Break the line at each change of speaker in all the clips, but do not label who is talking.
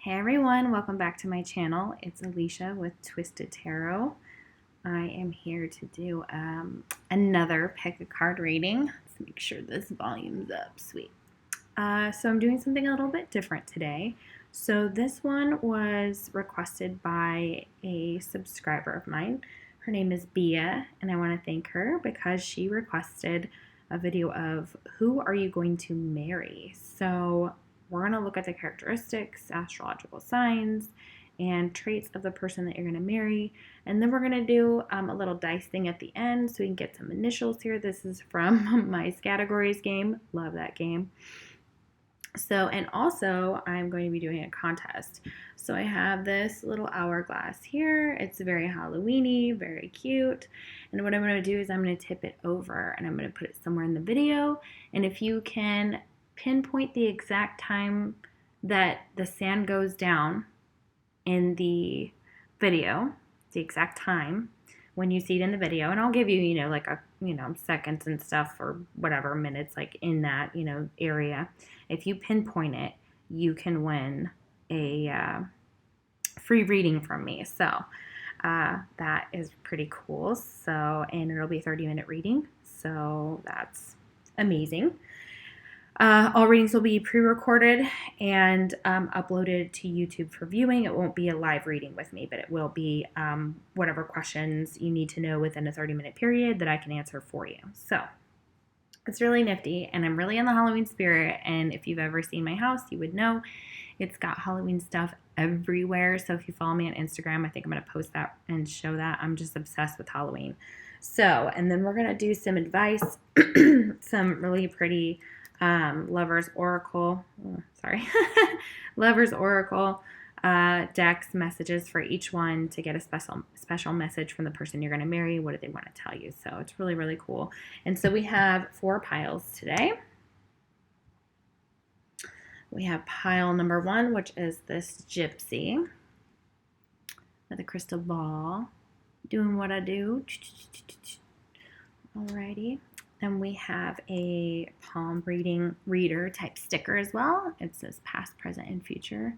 Hey everyone, welcome back to my channel. It's Alicia with Twisted Tarot. I am here to do another Pick+A+Card reading. Let's make sure this volume's up. Sweet. So I'm doing something a little bit different today. So this one was requested by a subscriber of mine. Her name is Bia, and I want to thank her because she requested a video of who are you going to marry. So we're going to look at the characteristics, astrological signs, and traits of the person that you're going to marry. And then we're going to do a little dice thing at the end so we can get some initials here. This is from my Categories game. Love that game. So, and also I'm going to be doing a contest. So I have this little hourglass here. It's very Halloween-y, very cute. And what I'm going to do is I'm going to tip it over and I'm going to put it somewhere in the video. And if you can pinpoint the exact time that the sand goes down in the video, the exact time when you see it in the video, and I'll give you, like seconds and stuff or whatever minutes, like in that, area. If you pinpoint it, you can win a free reading from me. So that is pretty cool. So, and it'll be a 30-minute reading. So that's amazing. All readings will be pre-recorded and uploaded to YouTube for viewing. It won't be a live reading with me, but it will be whatever questions you need to know within a 30-minute period that I can answer for you. So it's really nifty, and I'm really in the Halloween spirit, and if you've ever seen my house, you would know it's got Halloween stuff everywhere. So if you follow me on Instagram, I think I'm going to post that and show that. I'm just obsessed with Halloween. So, and then we're going to do some advice, some really pretty Lovers Oracle, Lovers Oracle decks, messages for each one to get a special message from the person you're going to marry. What do they want to tell you? So it's really, really cool. And so we have 4 piles today. We have pile number 1, which is this Gypsy with a crystal ball, doing what I do. Alrighty. Then we have a palm reader type sticker as well. It says past, present, and future.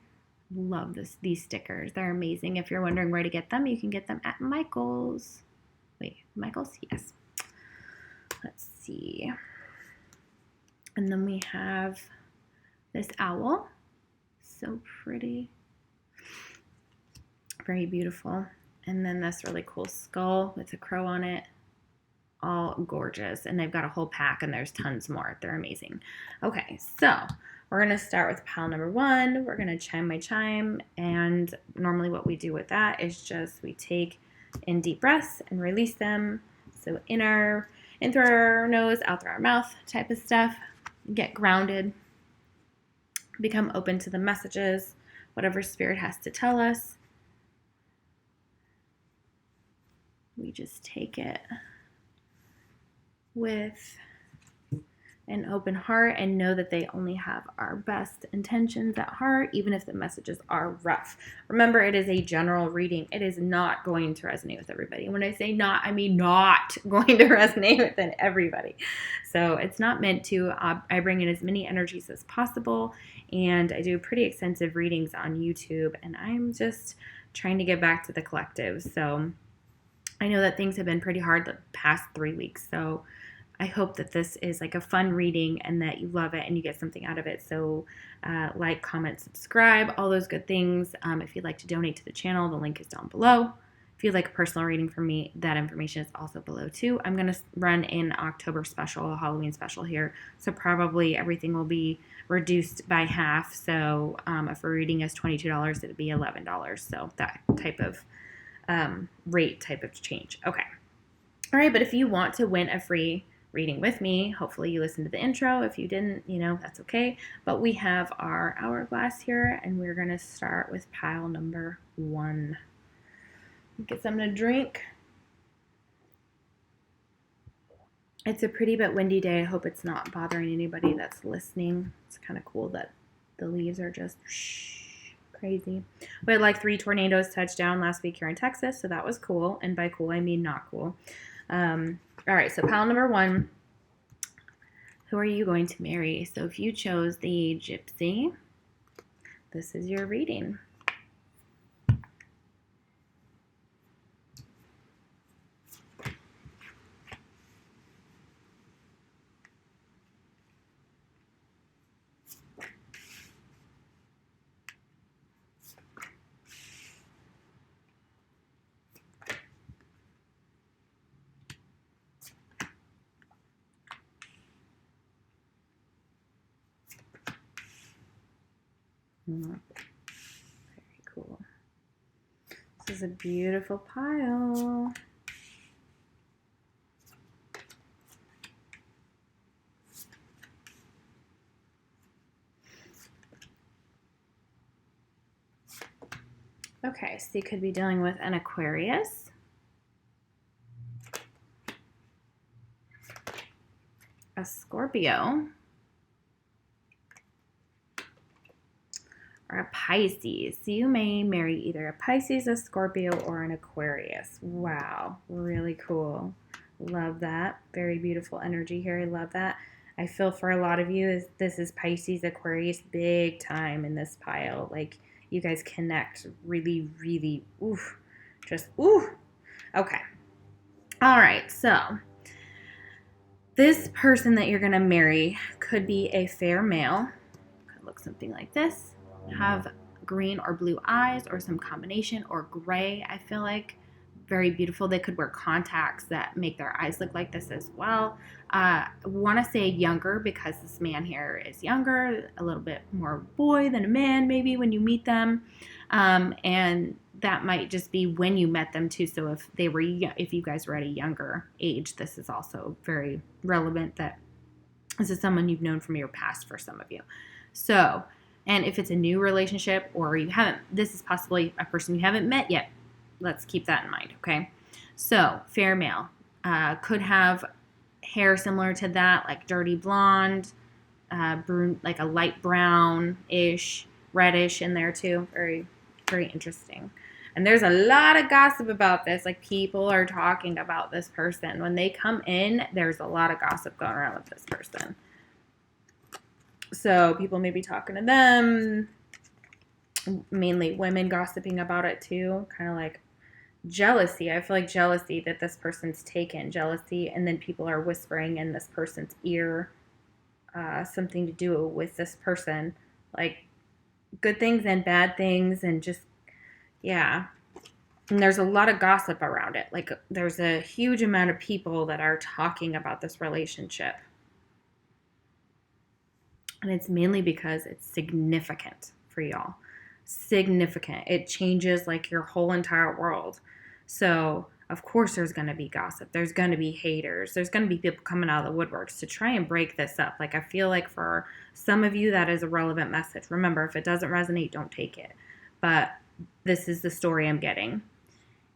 Love these stickers. They're amazing. If you're wondering where to get them, you can get them at Michael's. Wait, Michael's? Yes. Let's see. And then we have this owl. So pretty. Very beautiful. And then this really cool skull with a crow on it. All gorgeous, and they've got a whole pack, and there's tons more. They're amazing. Okay, so we're going to start with pile number 1. We're going to chime my chime, and normally what we do with that is just we take in deep breaths and release them. So in through our nose, out through our mouth type of stuff. Get grounded, become open to the messages, whatever spirit has to tell us. We just take it with an open heart and know that they only have our best intentions at heart, even if the messages are rough. Remember, it is a general reading. It is not going to resonate with everybody. When I say not, I mean not going to resonate with everybody. So it's not meant to. I bring in as many energies as possible, and I do pretty extensive readings on YouTube, and I'm just trying to get back to the collective. So I know that things have been pretty hard the past 3 weeks, so I hope that this is like a fun reading and that you love it and you get something out of it. So like, comment, subscribe, all those good things. If you'd like to donate to the channel, the link is down below. If you'd like a personal reading from me, that information is also below too. I'm going to run an October special, a Halloween special here. So probably everything will be reduced by half. So if a reading is $22, it'd be $11. So that type of rate type of change. Okay. All right. But if you want to win a free reading with me, hopefully you listened to the intro. If you didn't, that's okay. But we have our hourglass here, and we're going to start with pile number 1. Get something to drink. It's a pretty but windy day. I hope it's not bothering anybody that's listening. It's kind of cool that the leaves are just crazy. We had like 3 tornadoes touch down last week here in Texas, so that was cool. And by cool, I mean not cool. All right, so pile number 1. Who are you going to marry? So if you chose the Gypsy, this is your reading. Very cool. This is a beautiful pile. Okay, so you could be dealing with an Aquarius, a Scorpio, or a Pisces. So you may marry either a Pisces, a Scorpio, or an Aquarius. Wow, really cool. Love that. Very beautiful energy here. I love that. I feel for a lot of you, this is Pisces, Aquarius, big time in this pile. Like, you guys connect really, really, oof, just, ooh. Okay. All right, so this person that you're going to marry could be a fair male. Could look something like this. Have green or blue eyes or some combination, or gray, I feel like. Very beautiful. They could wear contacts that make their eyes look like this as well. Want to say younger because this man here is younger, a little bit more boy than a man maybe when you meet them. And that might just be when you met them too. So if you guys were at a younger age, this is also very relevant that this is someone you've known from your past for some of you. So, and if it's a new relationship or this is possibly a person you haven't met yet. Let's keep that in mind, okay? So, fair male. Could have hair similar to that, like dirty blonde, like a light brown-ish, reddish in there too. Very, very interesting. And there's a lot of gossip about this. Like, people are talking about this person. When they come in, there's a lot of gossip going around with this person. So, people may be talking to them. Mainly women gossiping about it too. Kind of like jealousy. I feel like jealousy that this person's taken. Jealousy, and then people are whispering in this person's ear something to do with this person. Like, good things and bad things, and just, yeah. And there's a lot of gossip around it. Like, there's a huge amount of people that are talking about this relationship. And it's mainly because it's significant for y'all. Significant. It changes like your whole entire world. So, of course, there's going to be gossip. There's going to be haters. There's going to be people coming out of the woodworks to try and break this up. Like, I feel like for some of you, that is a relevant message. Remember, if it doesn't resonate, don't take it. But this is the story I'm getting.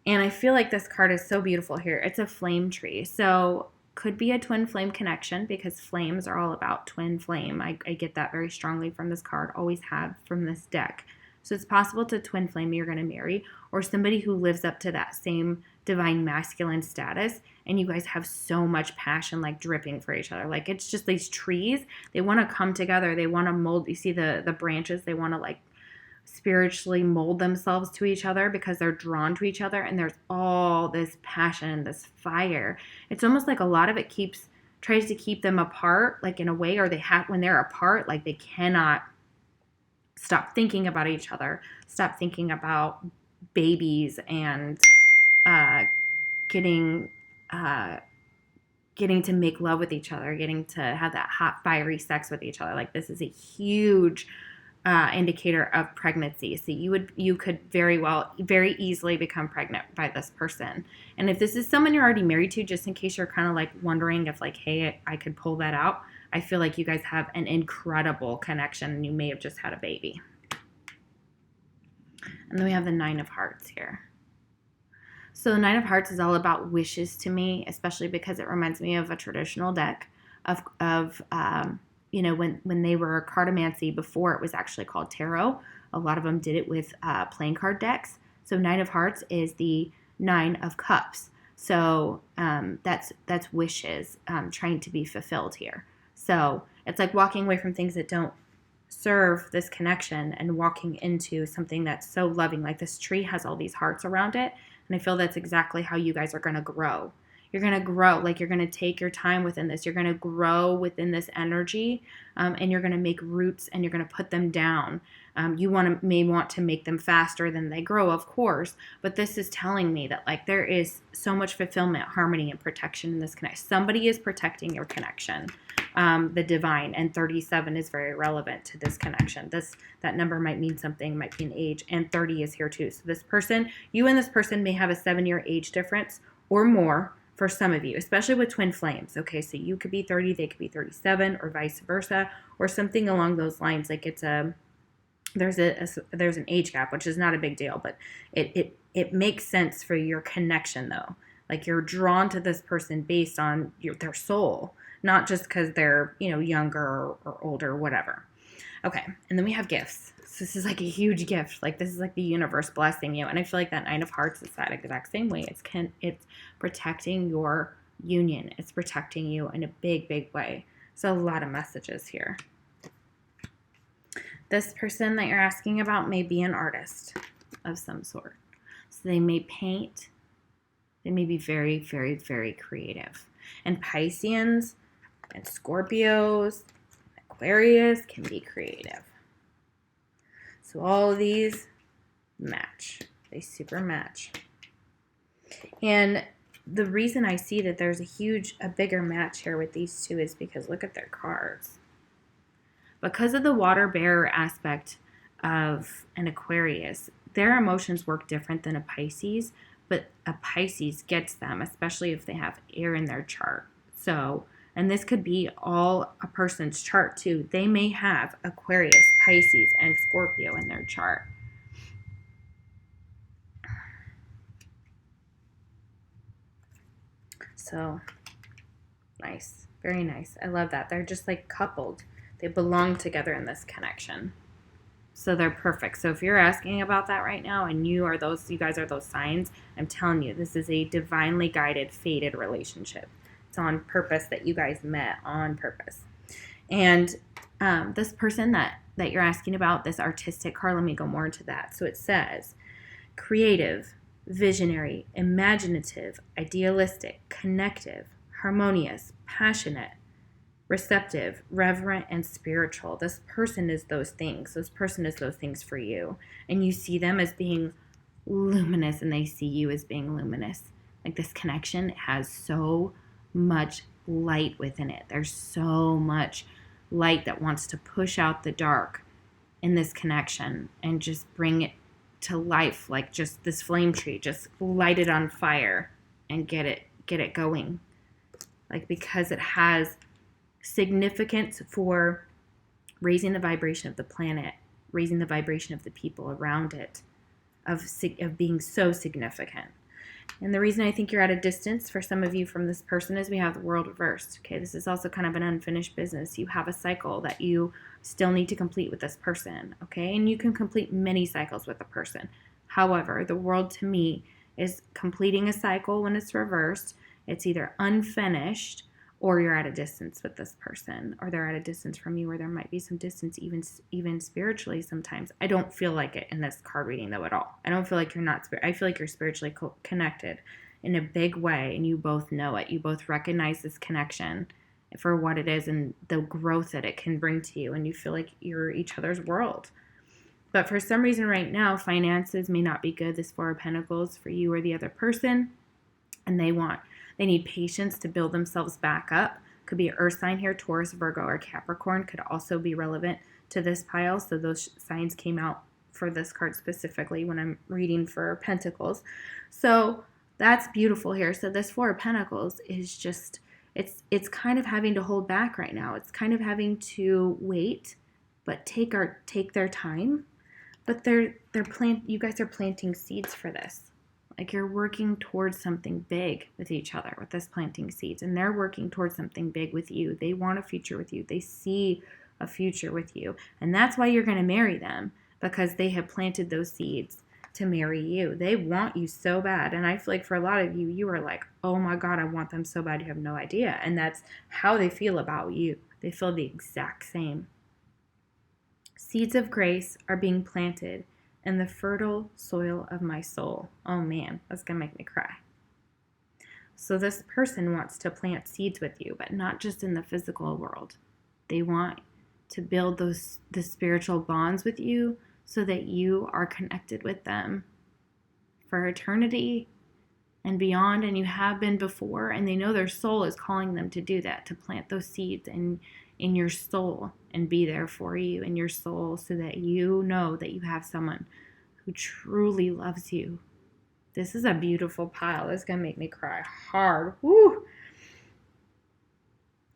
And I feel like this card is so beautiful here. It's a flame tree. So, could be a twin flame connection because flames are all about twin flame. I get that very strongly from this card. Always have from this deck. So it's possible to twin flame you're going to marry, or somebody who lives up to that same divine masculine status, and you guys have so much passion like dripping for each other. Like, it's just these trees, they want to come together. They want to mold. You see the branches, they want to like spiritually mold themselves to each other because they're drawn to each other, and there's all this passion, this fire. It's almost like a lot of it tries to keep them apart, like in a way, or when they're apart, like they cannot stop thinking about each other, stop thinking about babies and getting to make love with each other, getting to have that hot, fiery sex with each other. Like, this is a huge indicator of pregnancy. So you could very easily become pregnant by this person. And if this is someone you're already married to, just in case you're kind of like wondering if like, hey, I could pull that out, I feel like you guys have an incredible connection and you may have just had a baby. And then we have the Nine of Hearts here. So the Nine of Hearts is all about wishes to me, especially because it reminds me of a traditional deck of when they were cartomancy before it was actually called tarot. A lot of them did it with playing card decks. So Nine of Hearts is the Nine of Cups. So that's wishes trying to be fulfilled here. So it's like walking away from things that don't serve this connection and walking into something that's so loving. Like this tree has all these hearts around it. And I feel that's exactly how you guys are going to grow. You're going to grow, like you're going to take your time within this. You're going to grow within this energy, and you're going to make roots and you're going to put them down. You may want to make them faster than they grow, of course, but this is telling me that like there is so much fulfillment, harmony, and protection in this connection. Somebody is protecting your connection, the divine, and 37 is very relevant to this connection. That number might mean something, might be an age, and 30 is here too. So this person, you and this person may have a 7-year age difference or more for some of you, especially with twin flames. Okay, so you could be 30, they could be 37, or vice versa, or something along those lines. Like it's there's an age gap, which is not a big deal, but it makes sense for your connection though. Like you're drawn to this person based on their soul, not just because they're younger or older or whatever. Okay, and then we have gifts. So this is like a huge gift. Like this is like the universe blessing you, and I feel like that Nine of Hearts is that exact same way. It's protecting your union. It's protecting you in a big, big way. So a lot of messages here. This person that you're asking about may be an artist of some sort. So they may paint. They may be very, very, very creative. And Pisceans and Scorpios, Aquarius can be creative. So all of these match. They super match. And the reason I see that there's a bigger match here with these two is because look at their cards. Because of the water bearer aspect of an Aquarius, their emotions work different than a Pisces, but a Pisces gets them, especially if they have air in their chart. So, and this could be all a person's chart too. They may have Aquarius, Pisces, and Scorpio in their chart. So, nice. Very nice. I love that. They're just like coupled. They belong together in this connection. So they're perfect. So if you're asking about that right now and you guys are those signs, I'm telling you, this is a divinely guided, fated relationship. It's on purpose that you guys met on purpose. And this person that you're asking about, this artistic card, let me go more into that. So it says creative, visionary, imaginative, idealistic, connective, harmonious, passionate, receptive, reverent, and spiritual. This person is those things. This person is those things for you. And you see them as being luminous and they see you as being luminous. Like this connection has so much light within it. There's so much light that wants to push out the dark in this connection and just bring it to life, like just this flame tree, just light it on fire and get it going. Like because it has significance for raising the vibration of the planet, raising the vibration of the people around it, of being so significant. And the reason I think you're at a distance for some of you from this person is we have the world reversed. Okay, this is also kind of an unfinished business. You have a cycle that you still need to complete with this person, okay? And you can complete many cycles with a person. However, the world to me is completing a cycle when it's reversed. It's either unfinished or you're at a distance with this person, or they're at a distance from you, or there might be some distance even spiritually sometimes. I don't feel like it in this card reading, though, at all. I don't feel like you're not I feel like you're spiritually connected in a big way, and you both know it. You both recognize this connection for what it is and the growth that it can bring to you, and you feel like you're each other's world. But for some reason right now, finances may not be good, this Four of Pentacles, for you or the other person, and they need patience to build themselves back up. Could be an earth sign here, Taurus, Virgo, or Capricorn could also be relevant to this pile. So those signs came out for this card specifically when I'm reading for Pentacles. So that's beautiful here. So this Four of Pentacles is just, it's kind of having to hold back right now. It's kind of having to wait, but take their time. But you guys are planting seeds for this. Like you're working towards something big with each other with this planting seeds, and they're working towards something big with you. They want a future with you. They see a future with you, and that's why you're going to marry them, because they have planted those seeds to marry you. They want you so bad, and I feel like for a lot of you, you are like, oh my God, I want them so bad, you have no idea, and that's how they feel about you. They feel the exact same. Seeds of grace are being planted in the fertile soil of my soul. Oh man, that's going to make me cry. So this person wants to plant seeds with you, but not just in the physical world. They want to build the spiritual bonds with you so that you are connected with them for eternity and beyond, and you have been before, and they know their soul is calling them to do that, to plant those seeds in your soul and be there for you in your soul so that you know that you have someone who truly loves you. This is a beautiful pile. This is going to make me cry hard. Woo!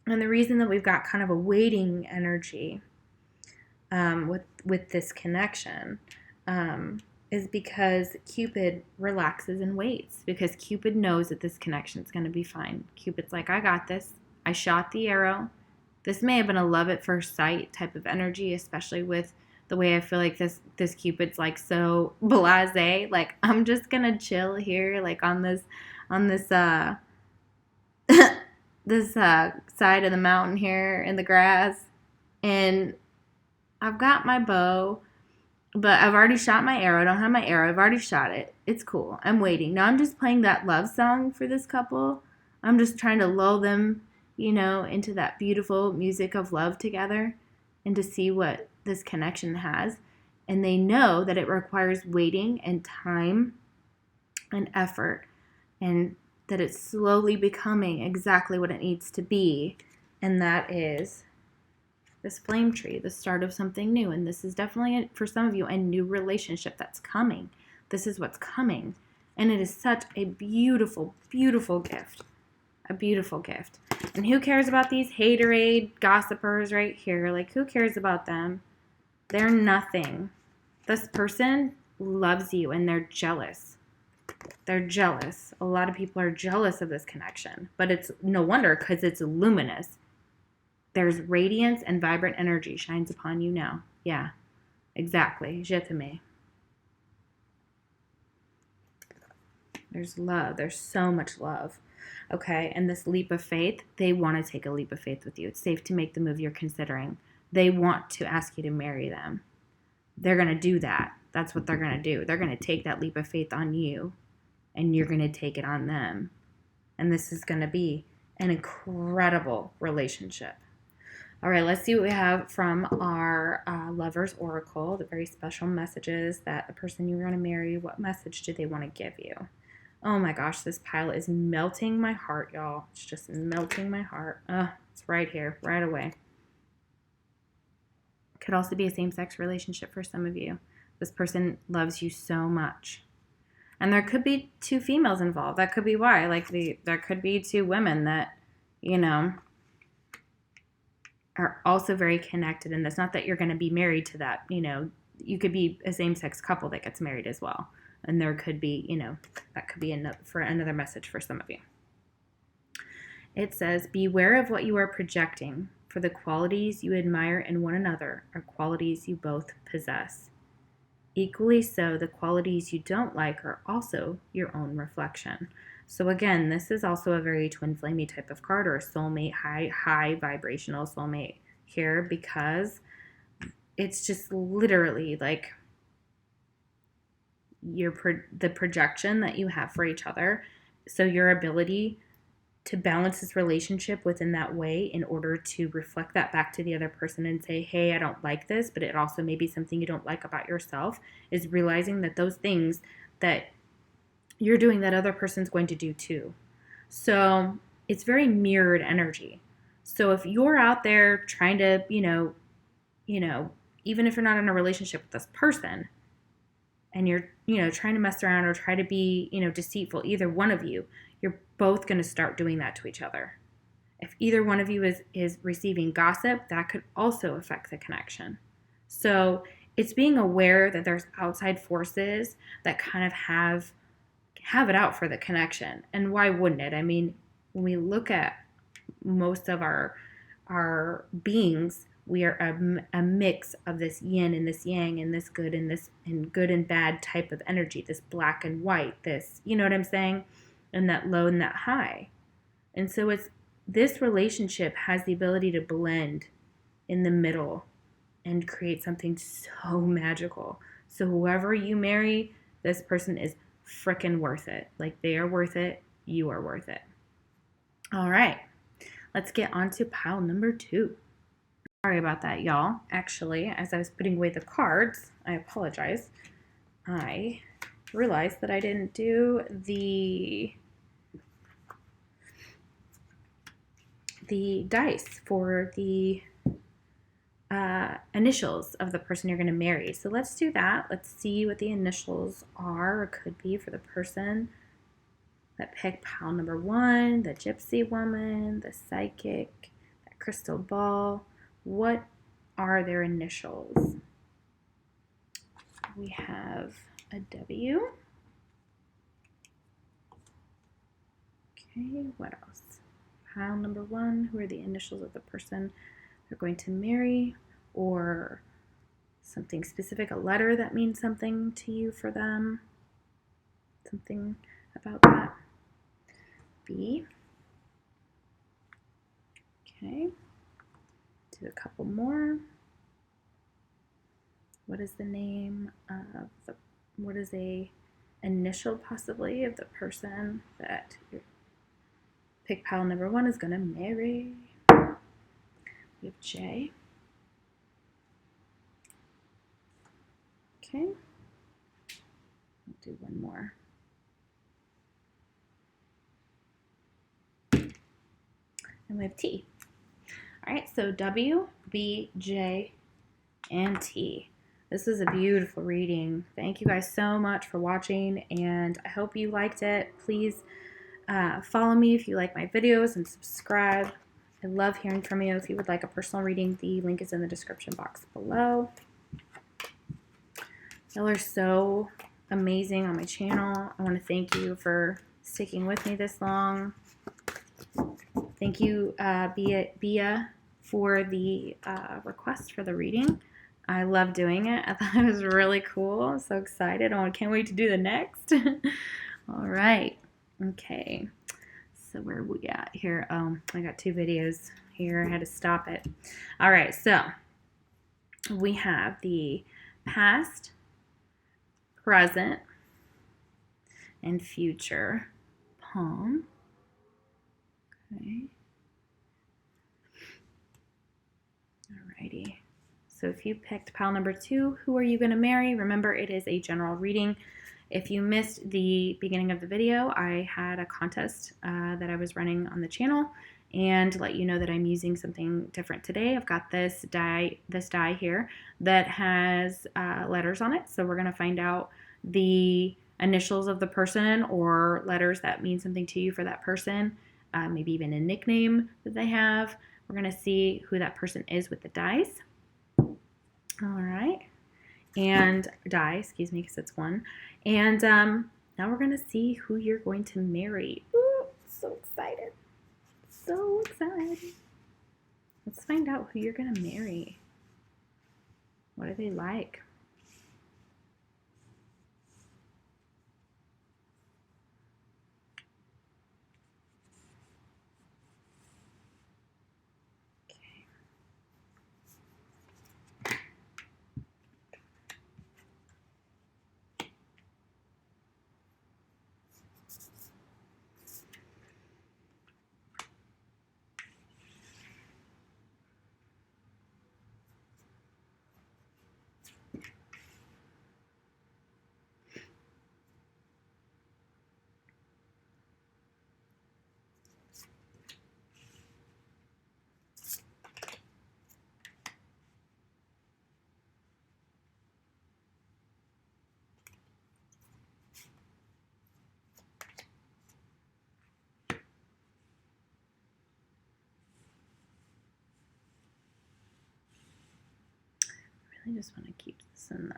And the reason that we've got kind of a waiting energy with this connection is because Cupid relaxes and waits, because Cupid knows that this connection is going to be fine. Cupid's like, I got this. I shot the arrow. This may have been a love at first sight type of energy, especially with the way I feel like this Cupid's like so blasé. Like, I'm just going to chill here, like on this this side of the mountain here in the grass. And I've got my bow. But I've already shot my arrow. I don't have my arrow. I've already shot it. It's cool. I'm waiting. Now I'm just playing that love song for this couple. I'm just trying to lull them, into that beautiful music of love together and to see what this connection has. And they know that it requires waiting and time and effort, and that it's slowly becoming exactly what it needs to be. And that is this flame tree, the start of something new. And this is definitely, for some of you, a new relationship that's coming. This is what's coming. And it is such a beautiful, beautiful gift. A beautiful gift. And who cares about these haterade gossipers right here? Like, who cares about them? They're nothing. This person loves you and they're jealous. They're jealous. A lot of people are jealous of this connection. But it's no wonder, because it's luminous. There's radiance and vibrant energy shines upon you now. Yeah, exactly. Je t'aime. There's love. There's so much love. Okay, and this leap of faith, they want to take a leap of faith with you. It's safe to make the move you're considering. They want to ask you to marry them. They're going to do that. That's what they're going to do. They're going to take that leap of faith on you, and you're going to take it on them. And this is going to be an incredible relationship. All right, let's see what we have from our Lover's Oracle, the very special messages that the person you're going to marry, what message do they want to give you? Oh my gosh, this pile is melting my heart, y'all. It's just melting my heart. It's right here, right away. Could also be a same-sex relationship for some of you. This person loves you so much. And there could be two females involved. That could be why. Like, there could be two women that, are also very connected in this. Not that you're going to be married to that, you could be a same-sex couple that gets married as well. And there could be, that could be another message for some of you. It says, beware of what you are projecting, for the qualities you admire in one another are qualities you both possess. Equally so, the qualities you don't like are also your own reflection. So again, this is also a very twin flamey type of card, or a soulmate, high vibrational soulmate here, because it's just literally like the projection that you have for each other. So your ability to balance this relationship within that way in order to reflect that back to the other person and say, hey, I don't like this, but it also may be something you don't like about yourself, is realizing that those things that you're doing, that other person's going to do too. So it's very mirrored energy. So if you're out there trying to, even if you're not in a relationship with this person and you're, trying to mess around or try to be, deceitful, either one of you, you're both going to start doing that to each other. If either one of you is receiving gossip, that could also affect the connection. So it's being aware that there's outside forces that kind of have it out for the connection. And why wouldn't it? I mean, when we look at most of our beings, we are a mix of this yin and this yang and this good and good and bad type of energy, this black and white, this, you know what I'm saying? And that low and that high. And so this relationship has the ability to blend in the middle and create something so magical. So whoever you marry, this person is freaking worth it. Like, they are worth it. You are worth it. All right. Let's get on to pile number 2. Sorry about that, y'all. Actually, as I was putting away the cards, I apologize. I realized that I didn't do the dice for the initials of the person you're going to marry. So let's do that. Let's see what the initials are or could be for the person that picked pile number 1, the Gypsy woman, the psychic, that crystal ball. What are their initials? We have a W. Okay, what else? Pile number 1, who are the initials of the person they're going to marry, or something specific, a letter that means something to you for them, something about that. B. Okay, do a couple more. What is the name of what is a initial possibly of the person that your pick pile number 1 is going to marry? We have J. Okay. I'll do one more. And we have T. All right, so W, B, J, and T. This is a beautiful reading. Thank you guys so much for watching, and I hope you liked it. Please follow me if you like my videos and subscribe. I love hearing from you. If you would like a personal reading, the link is in the description box below. Y'all are so amazing on my channel. I want to thank you for sticking with me this long. Thank you, Bia, for the request for the reading. I love doing it. I thought it was really cool. I'm so excited. I can't wait to do the next. All right. Okay. So where are we at here? Oh, I got 2 videos here. I had to stop it. All right. So we have the past, present, and future palm. Okay. Alrighty. So if you picked pile number 2, who are you going to marry? Remember, it is a general reading. If you missed the beginning of the video, I had a contest that I was running on the channel, and to let you know that I'm using something different today. I've got this die here that has letters on it. So we're going to find out the initials of the person or letters that mean something to you for that person, maybe even a nickname that they have. We're going to see who that person is with the dice. All right. And die, excuse me, because it's 1. And now we're going to see who you're going to marry. Ooh, so excited. So excited. Let's find out who you're going to marry. What are they like? I just want to keep this in the,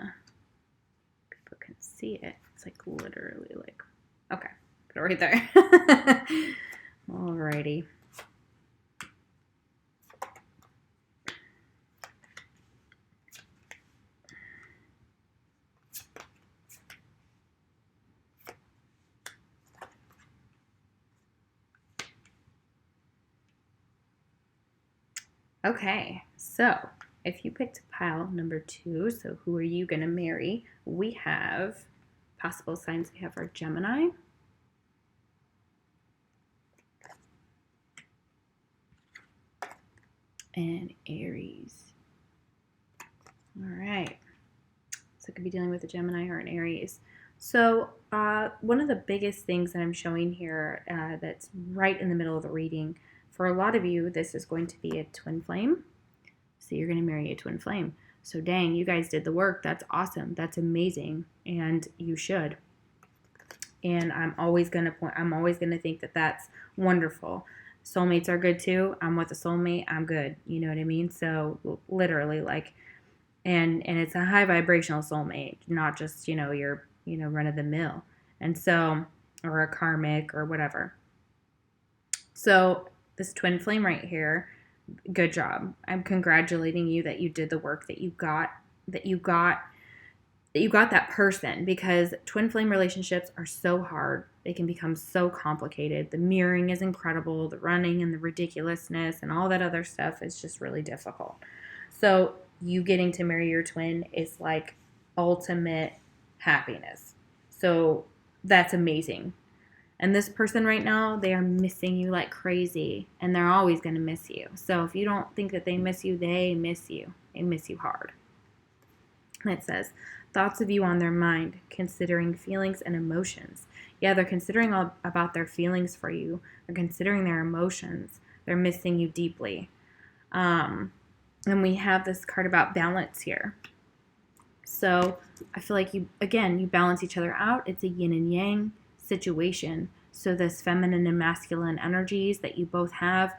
people can see it. It's like literally like, okay, put it right there. Alrighty. Okay, so If you picked pile number 2, so who are you going to marry? We have possible signs. We have our Gemini, and Aries. All right. So it could be dealing with a Gemini or an Aries. So one of the biggest things that I'm showing here that's right in the middle of the reading, for a lot of you, this is going to be a twin flame. So you're going to marry a twin flame. So dang, you guys did the work. That's awesome. That's amazing. And you should. And I'm always going to think that that's wonderful. Soulmates are good too. I'm with a soulmate. I'm good. You know what I mean? So literally, like, and it's a high vibrational soulmate, not just, your, run of the mill. And so, or a karmic or whatever. So this twin flame right here, good job. I'm congratulating you that you did the work, that you got that person, because twin flame relationships are so hard. They can become so complicated. The mirroring is incredible. The running and the ridiculousness and all that other stuff is just really difficult. So you getting to marry your twin is like ultimate happiness. So that's amazing. And this person right now, they are missing you like crazy, and they're always going to miss you. So if you don't think that they miss you, they miss you. They miss you hard. And it says, thoughts of you on their mind, considering feelings and emotions. Yeah, they're considering all about their feelings for you. They're considering their emotions. They're missing you deeply. And we have this card about balance here. So I feel like you balance each other out. It's a yin and yang situation. So this feminine and masculine energies that you both have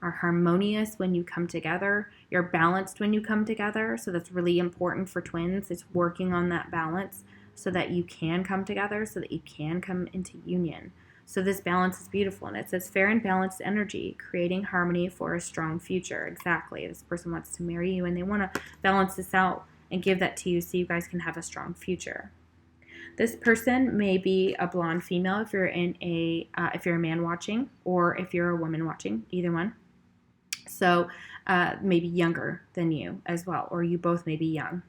are harmonious when you come together. You're balanced when you come together. So that's really important for twins. It's working on that balance so that you can come together, so that you can come into union. So this balance is beautiful. And it says fair and balanced energy, creating harmony for a strong future. Exactly. This person wants to marry you, and they want to balance this out and give that to you so you guys can have a strong future. This person may be a blonde female if you're if you're a man watching, or if you're a woman watching, either one. So maybe younger than you as well, or you both may be young.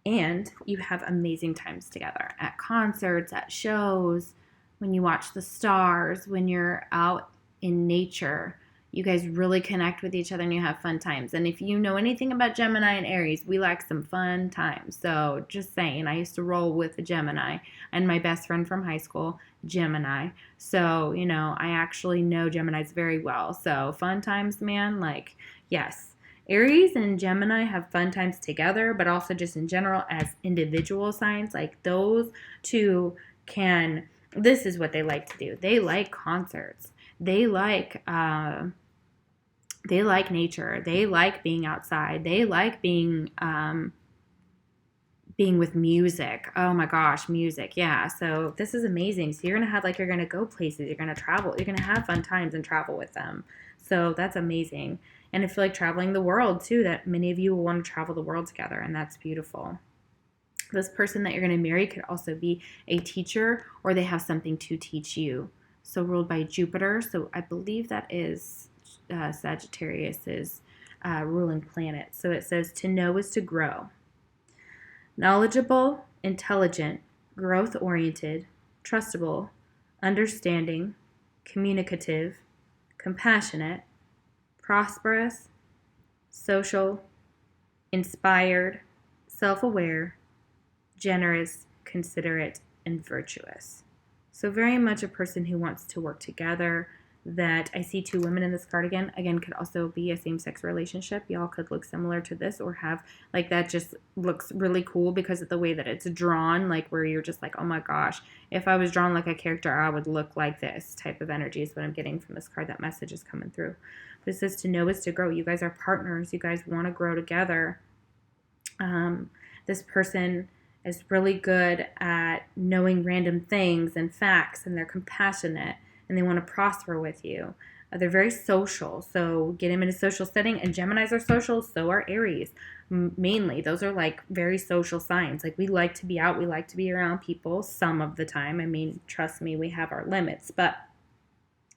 And you have amazing times together at concerts, at shows, when you watch the stars, when you're out in nature. You guys really connect with each other and you have fun times. And if you know anything about Gemini and Aries, we like some fun times. So just saying, I used to roll with a Gemini, and my best friend from high school, Gemini. So, I actually know Geminis very well. So fun times, man, like, yes. Aries and Gemini have fun times together, but also just in general as individual signs. Like those two this is what they like to do. They like concerts. They like nature. They like being outside. They like being with music. Oh my gosh, music. Yeah. So this is amazing. So you're going to go places. You're going to travel. You're going to have fun times and travel with them. So that's amazing. And I feel like traveling the world too, that many of you will want to travel the world together, and that's beautiful. This person that you're going to marry could also be a teacher, or they have something to teach you. So ruled by Jupiter. So I believe that is Sagittarius's ruling planet. So it says to know is to grow. Knowledgeable, intelligent, growth-oriented, trustable, understanding, communicative, compassionate, prosperous, social, inspired, self-aware, generous, considerate, and virtuous. So very much a person who wants to work together. That I see two women in this card again. Again, could also be a same-sex relationship. Y'all could look similar to this, or have, like, that just looks really cool because of the way that it's drawn, like where you're just like, oh my gosh, if I was drawn like a character, I would look like this type of energy is what I'm getting from this card. That message is coming through. But it says to know is to grow. You guys are partners. You guys want to grow together. This person is really good at knowing random things and facts, and they're compassionate, and they want to prosper with you. They're very social, so get them in a social setting. And Geminis are social, so are Aries. Mainly, those are like very social signs. Like we like to be out, we like to be around people some of the time. I mean, trust me, we have our limits, but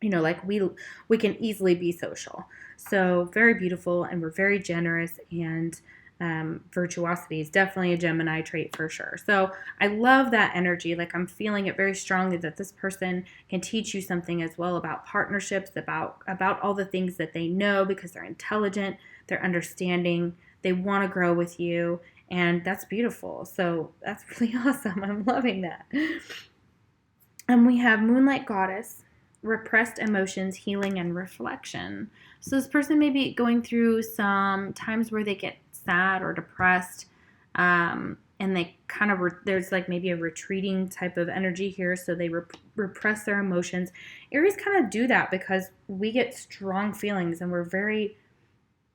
like we can easily be social. So very beautiful, and we're very generous, and virtuosity is definitely a Gemini trait for sure. So I love that energy. Like, I'm feeling it very strongly that this person can teach you something as well about partnerships, about all the things that they know, because they're intelligent, they're understanding, they want to grow with you, and that's beautiful. So that's really awesome. I'm loving that. And we have Moonlight Goddess, repressed emotions, healing, and reflection. So this person may be going through some times where they get sad or depressed, and they kind of there's like maybe a retreating type of energy here. So they repress their emotions. Aries kind of do that because we get strong feelings, and we're very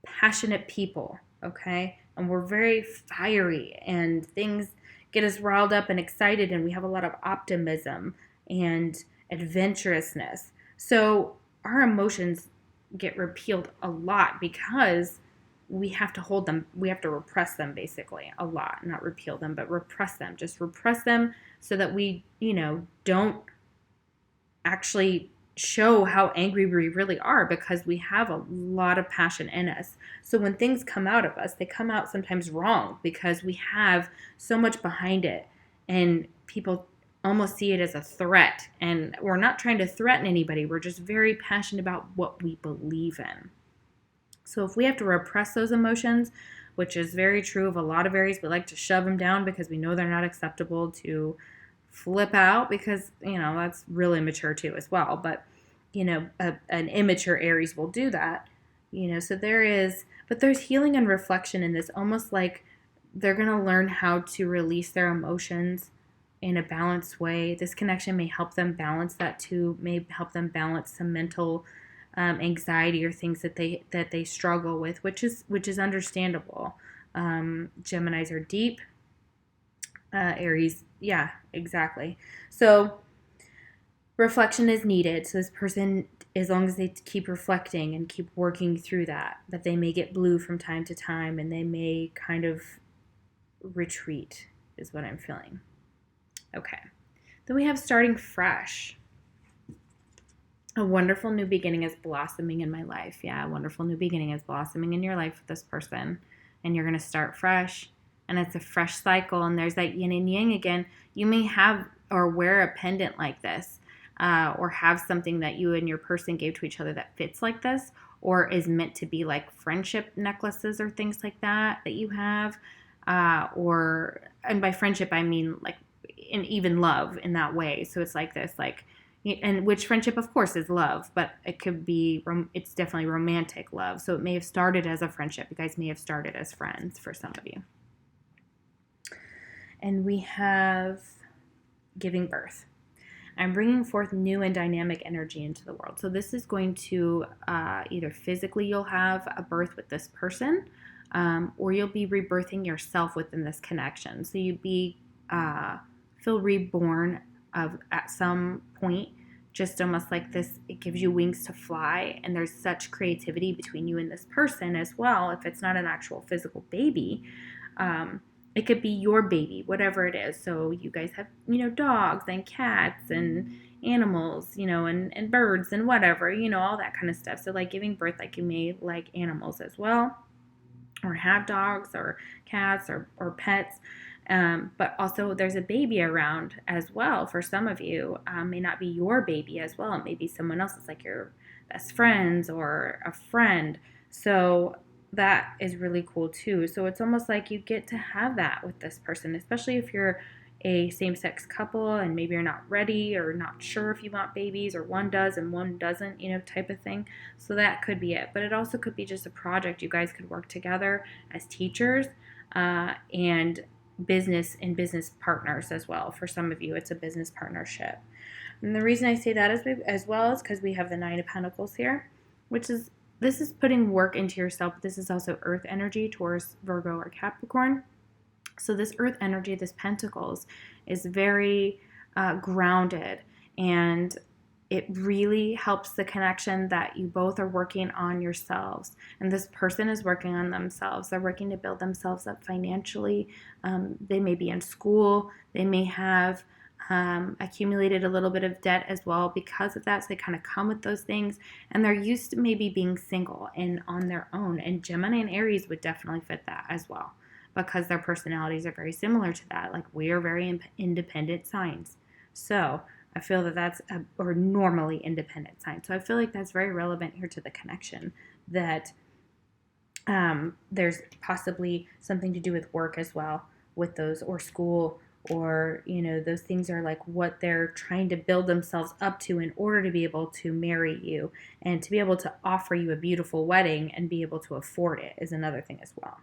passionate people, okay? And we're very fiery, and things get us riled up and excited, and we have a lot of optimism and adventurousness. So our emotions get repealed a lot because we have to hold them. We have to repress them basically a lot, not repeal them, but repress them. Just repress them so that we, don't actually show how angry we really are, because we have a lot of passion in us. So when things come out of us, they come out sometimes wrong because we have so much behind it, and people almost see it as a threat. And we're not trying to threaten anybody. We're just very passionate about what we believe in. So if we have to repress those emotions, which is very true of a lot of Aries, we like to shove them down because we know they're not acceptable, to flip out, because that's really immature too as well. But an immature Aries will do that. So there's healing and reflection in this, almost like they're going to learn how to release their emotions in a balanced way. This connection may help them balance that too, may help them balance some mental anxiety or things that they struggle with, which is understandable. Geminis are deep. Aries, yeah, exactly. So reflection is needed. So this person, as long as they keep reflecting and keep working through that they may get blue from time to time, and they may kind of retreat, is what I'm feeling. Okay. Then we have starting fresh. A wonderful new beginning is blossoming in my life. Yeah, a wonderful new beginning is blossoming in your life with this person. And you're going to start fresh. And it's a fresh cycle. And there's that yin and yang again. You may have or wear a pendant like this, or have something that you and your person gave to each other that fits like this, or is meant to be like friendship necklaces or things like that you have. And by friendship, I mean like in even love in that way. So it's like this, like, and which friendship, of course, is love, but it could be, it's definitely romantic love. So it may have started as a friendship. You guys may have started as friends for some of you. And we have giving birth. I'm bringing forth new and dynamic energy into the world. So this is going to either physically you'll have a birth with this person, or you'll be rebirthing yourself within this connection. So you'd be feel reborn at some point, just almost like this. It gives you wings to fly, and there's such creativity between you and this person as well. If it's not an actual physical baby, it could be your baby, whatever it is. So you guys have, dogs and cats and animals, and birds and whatever, all that kind of stuff. So like giving birth, like you may like animals as well, or have dogs or cats or pets. But also there's a baby around as well. For some of you, may not be your baby as well. It may be someone else. It's like your best friends or a friend. So that is really cool too. So it's almost like you get to have that with this person, especially if you're a same-sex couple and maybe you're not ready or not sure if you want babies, or one does and one doesn't, type of thing. So that could be it. But it also could be just a project. You guys could work together as teachers, and business partners as well. For some of you, it's a business partnership. And the reason I say that as well is because we have the Nine of Pentacles here, this is putting work into yourself. This is also earth energy, Taurus, Virgo, or Capricorn. So this earth energy, this Pentacles, is very grounded, and it really helps the connection that you both are working on yourselves. And this person is working on themselves. They're working to build themselves up financially. They may be in school. They may have accumulated a little bit of debt as well because of that. So they kind of come with those things, and they're used to maybe being single and on their own. And Gemini and Aries would definitely fit that as well because their personalities are very similar to that. Like, we are very independent signs. So I feel that that's or normally independent signs. So I feel like that's very relevant here to the connection, that there's possibly something to do with work as well with those, or school, or, those things are like what they're trying to build themselves up to in order to be able to marry you and to be able to offer you a beautiful wedding and be able to afford it is another thing as well.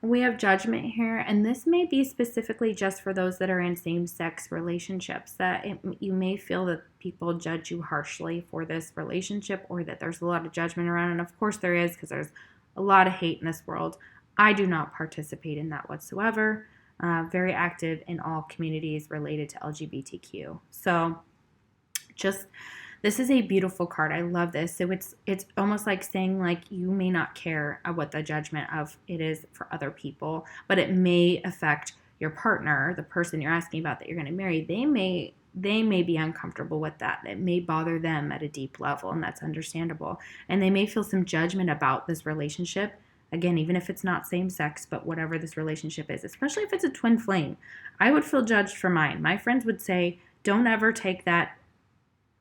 We have Judgment here, and this may be specifically just for those that are in same-sex relationships, that you may feel that people judge you harshly for this relationship, or that there's a lot of judgment around, and of course there is, because there's a lot of hate in this world. I do not participate in that whatsoever. Very active in all communities related to LGBTQ. So this is a beautiful card. I love this. So it's almost like saying, like, you may not care what the judgment of it is for other people, but it may affect your partner, the person you're asking about that you're going to marry. They may be uncomfortable with that. It may bother them at a deep level, and that's understandable. And they may feel some judgment about this relationship. Again, even if it's not same sex, but whatever this relationship is, especially if it's a twin flame, I would feel judged for mine. My friends would say, don't ever take that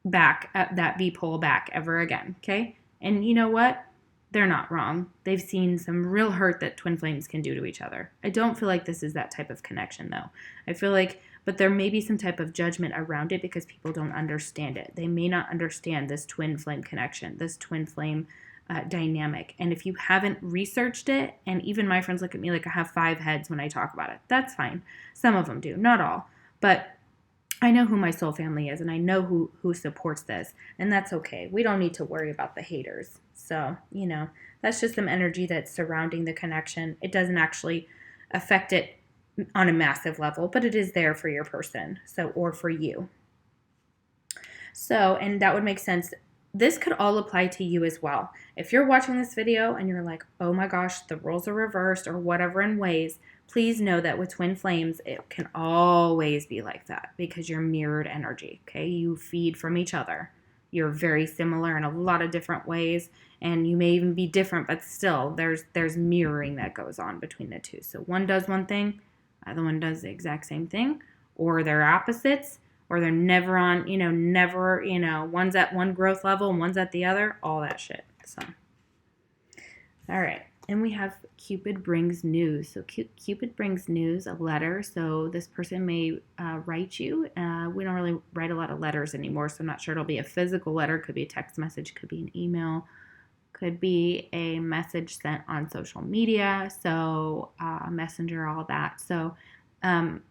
back, that V-pole back ever again, okay? And you know what? They're not wrong. They've seen some real hurt that twin flames can do to each other. I don't feel like this is that type of connection, though. I feel like, but there may be some type of judgment around it because people don't understand it. They may not understand this twin flame connection, this twin flame dynamic. And if you haven't researched it, and even my friends look at me like I have 5 heads when I talk about it, that's fine. Some of them do, not all. But I know who my soul family is, and I know who supports this, and that's okay. We don't need to worry about the haters. So, that's just some energy that's surrounding the connection. It doesn't actually affect it on a massive level, but it is there for your person, or for you. So, and that would make sense. This could all apply to you as well. If you're watching this video and you're like, oh my gosh, the roles are reversed or whatever in ways, please know that with twin flames, it can always be like that because you're mirrored energy, okay? You feed from each other. You're very similar in a lot of different ways, and you may even be different, but still there's mirroring that goes on between the two. So one does one thing, the other one does the exact same thing, or they're opposites, or they're never on, one's at one growth level and one's at the other, all that shit. So, all right. And we have Cupid brings news. So Cupid brings news, a letter. So this person may write you. We don't really write a lot of letters anymore, so I'm not sure it'll be a physical letter. Could be a text message, could be an email, could be a message sent on social media. So Messenger, all that. So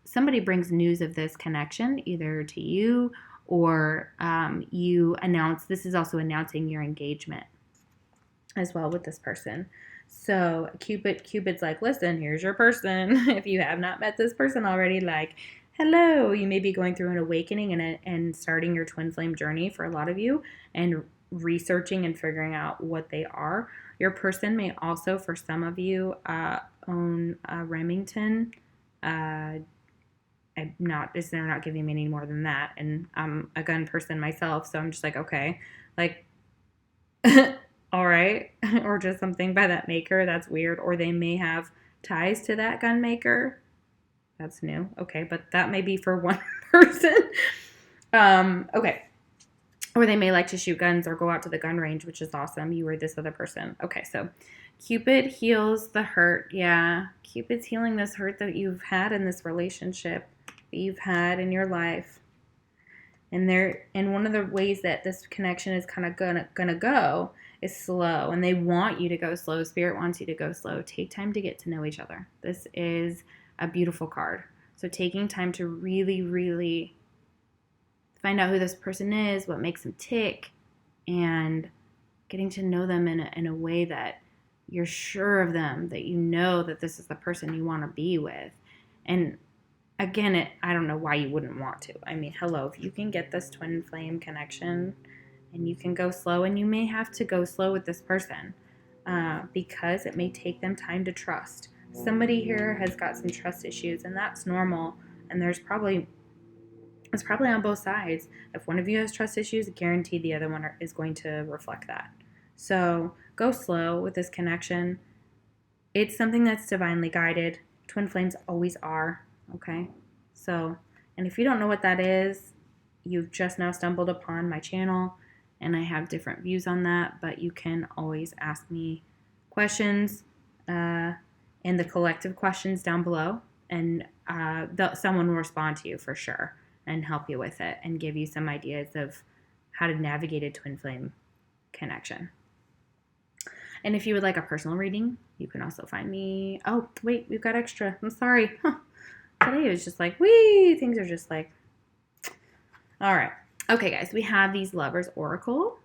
somebody brings news of this connection either to you or you announce. This is also announcing your engagement as well with this person. So Cupid's like, listen, here's your person. If you have not met this person already, like, hello. You may be going through an awakening and starting your twin flame journey for a lot of you and researching and figuring out what they are. Your person may also, for some of you, own Remington. They're not giving me any more than that, and I'm a gun person myself, so I'm just like, okay, like all right. Or just something by that maker. That's weird. Or they may have ties to that gun maker. That's new. Okay, but that may be for one person. Okay. Or they may like to shoot guns or go out to the gun range, which is awesome. You were this other person. Okay, so Cupid heals the hurt. Yeah, Cupid's healing this hurt that you've had in this relationship, that you've had in your life. And one of the ways that this connection is kind of gonna go is slow. And they want you to go slow. Spirit wants you to go slow. Take time to get to know each other. This is a beautiful card. So taking time to really, really find out who this person is, what makes them tick, and getting to know them in a way that you're sure of them, that you know that this is the person you want to be with. And again, I don't know why you wouldn't want to. I mean, hello, if you can get this twin flame connection and you can go slow, and you may have to go slow with this person because it may take them time to trust. Somebody here has got some trust issues, and that's normal. And there's probably It's probably on both sides. If one of you has trust issues, guaranteed the other one is going to reflect that. So go slow with this connection. It's something that's divinely guided. Twin flames always are, okay? So, and if you don't know what that is, you've just now stumbled upon my channel, and I have different views on that, but you can always ask me questions in the collective questions down below, and someone will respond to you for sure and help you with it and give you some ideas of how to navigate a twin flame connection. And if you would like a personal reading, you can also find me. Oh, wait, we've got extra. I'm sorry. Today it was just like, wee, things are just like. All right. Okay, guys, we have these Lovers Oracle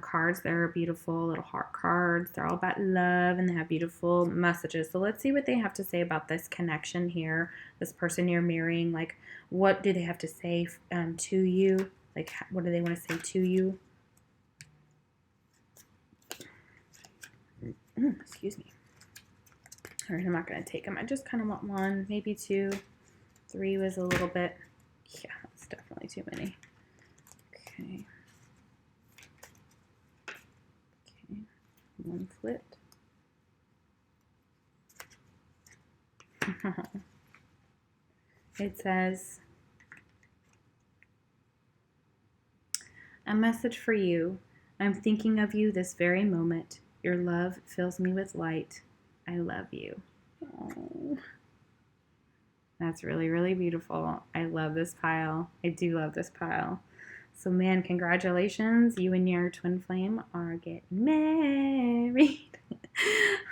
cards. They're beautiful little heart cards. They're all about love, and they have beautiful messages. So let's see what they have to say about this connection here, this person you're marrying. Like, what do they have to say to you? Like, what do they want to say to you? Excuse me. All right, I'm not going to take them. I just kind of want one, maybe two. 3 was a little bit, yeah, that's definitely too many. Okay. Okay, one flipped. It says, a message for you. I'm thinking of you this very moment. Your love fills me with light. I love you. Oh, that's really, really beautiful. I love this pile. I do love this pile. So, man, congratulations. You and your twin flame are getting married.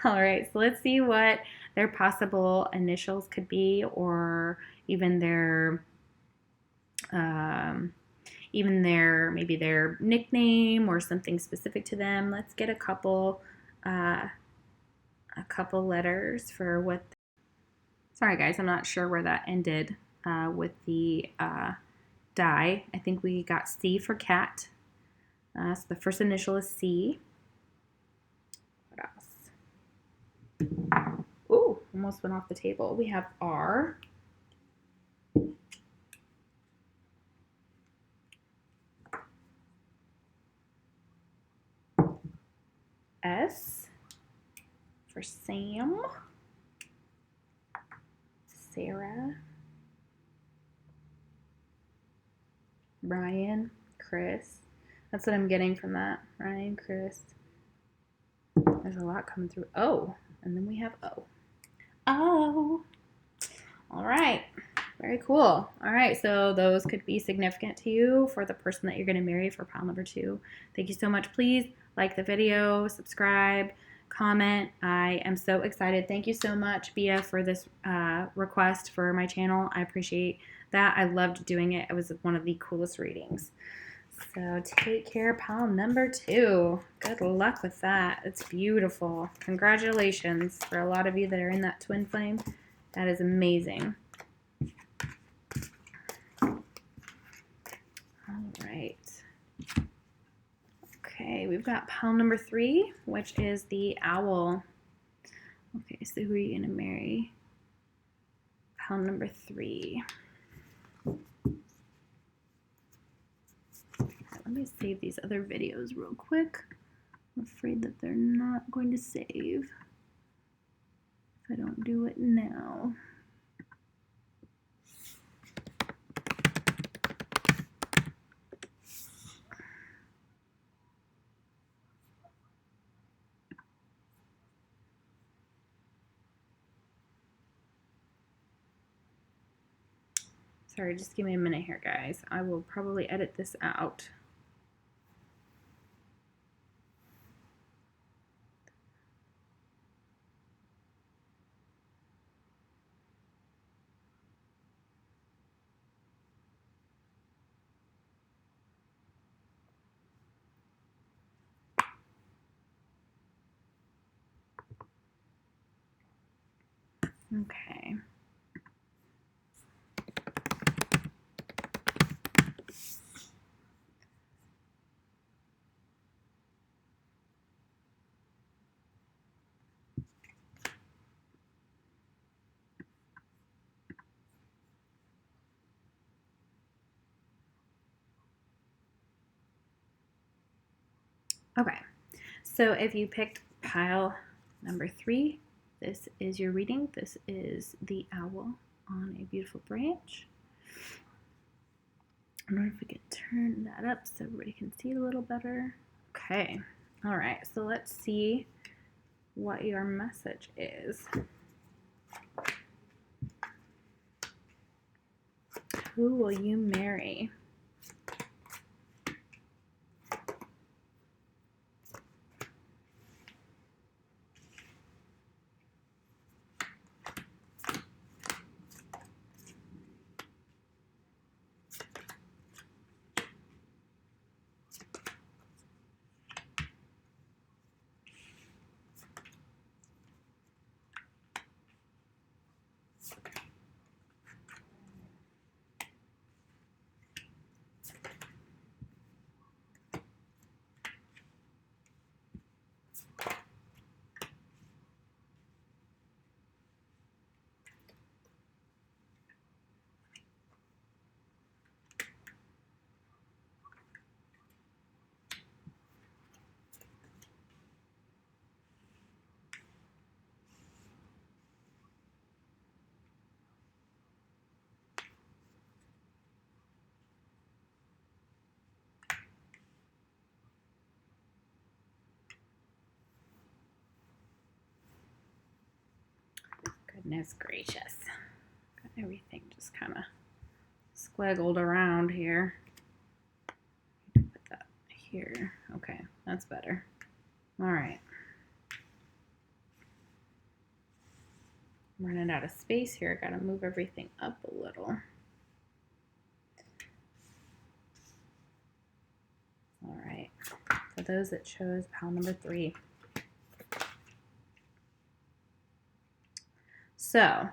All right, so let's see what their possible initials could be, or even their maybe their nickname or something specific to them. Let's get a couple letters for what. Sorry guys, I'm not sure where that ended with the die. I think we got C for cat. So the first initial is C. What else? Ooh, almost went off the table. We have R. S for Sam. Sarah. Ryan. Chris. That's what I'm getting from that. Ryan, Chris. There's a lot coming through. O. And then we have O. Oh. All right. Very cool. All right. So those could be significant to you for the person that you're going to marry for pile number 2. Thank you so much. Please like the video, subscribe, comment. I am so excited. Thank you so much, Bia, for this request for my channel. I appreciate that. I loved doing it. It was one of the coolest readings. So take care, pile number 2. Good luck with that. It's beautiful. Congratulations for a lot of you that are in that twin flame. That is amazing. All right. Okay, we've got pile number 3, which is the owl. Okay, so who are you going to marry? Pile number 3. Let me save these other videos real quick. I'm afraid that they're not going to save if I don't do it now. Sorry, just give me a minute here, guys. I will probably edit this out. Okay. Okay, so if you picked pile number 3, this is your reading. This is the owl on a beautiful branch. I don't know if we can turn that up so everybody can see it a little better. Okay, all right, so let's see what your message is. Who will you marry? Goodness gracious. Got everything just kind of squiggled around here. Put that here. Okay, that's better. All right. I'm running out of space here. Got to move everything up a little. All right. For those that chose pile number 3. So,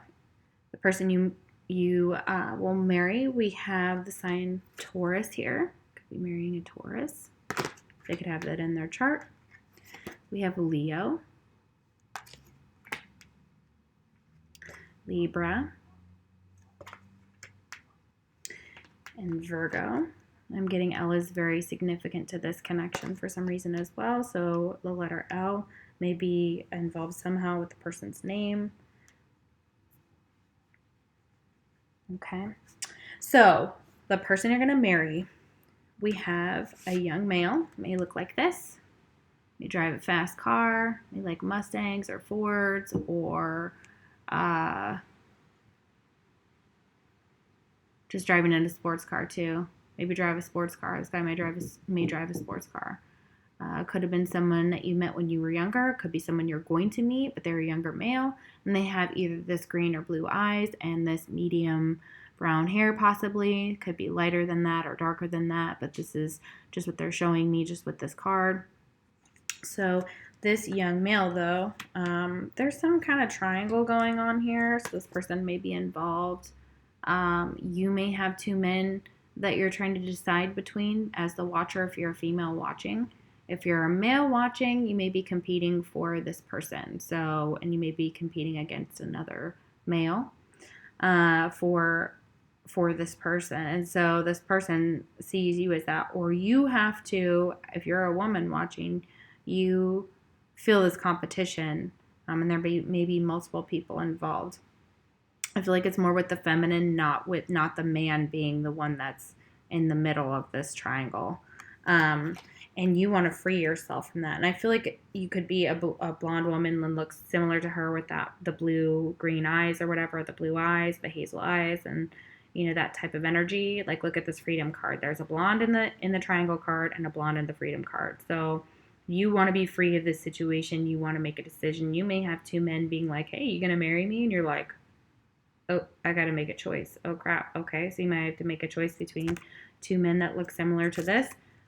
the person you will marry, we have the sign Taurus here. Could be marrying a Taurus. They could have that in their chart. We have Leo, Libra, and Virgo. I'm getting L is very significant to this connection for some reason as well. So the letter L may be involved somehow with the person's name. Okay, so the person you're going to marry, we have a young male, may look like this, may drive a fast car, may like Mustangs or Fords, or just driving in a sports car too. Maybe drive a sports car. This guy may drive a sports car. Could have been someone that you met when you were younger. Could be someone you're going to meet, but they're a younger male. And they have either this green or blue eyes and this medium brown hair possibly. Could be lighter than that or darker than that, but this is just what they're showing me just with this card. So this young male, though, there's some kind of triangle going on here. So this person may be involved. You may have 2 men that you're trying to decide between as the watcher if you're a female watching. If you're a male watching, you may be competing for this person. So, and you may be competing against another male for this person. And so this person sees you as that. Or you have to, if you're a woman watching, you feel this competition. And there may be multiple people involved. I feel like it's more with the feminine, not the man being the one that's in the middle of this triangle. And you want to free yourself from that. And I feel like you could be a blonde woman and looks similar to her with the blue-green eyes or whatever, the blue eyes, the hazel eyes, and that type of energy. Like, look at this freedom card. There's a blonde in the triangle card and a blonde in the freedom card. So you want to be free of this situation. You want to make a decision. You may have 2 men being like, hey, you going to marry me? And you're like, oh, I got to make a choice. Oh, crap. Okay, so you might have to make a choice between 2 men that look similar to this.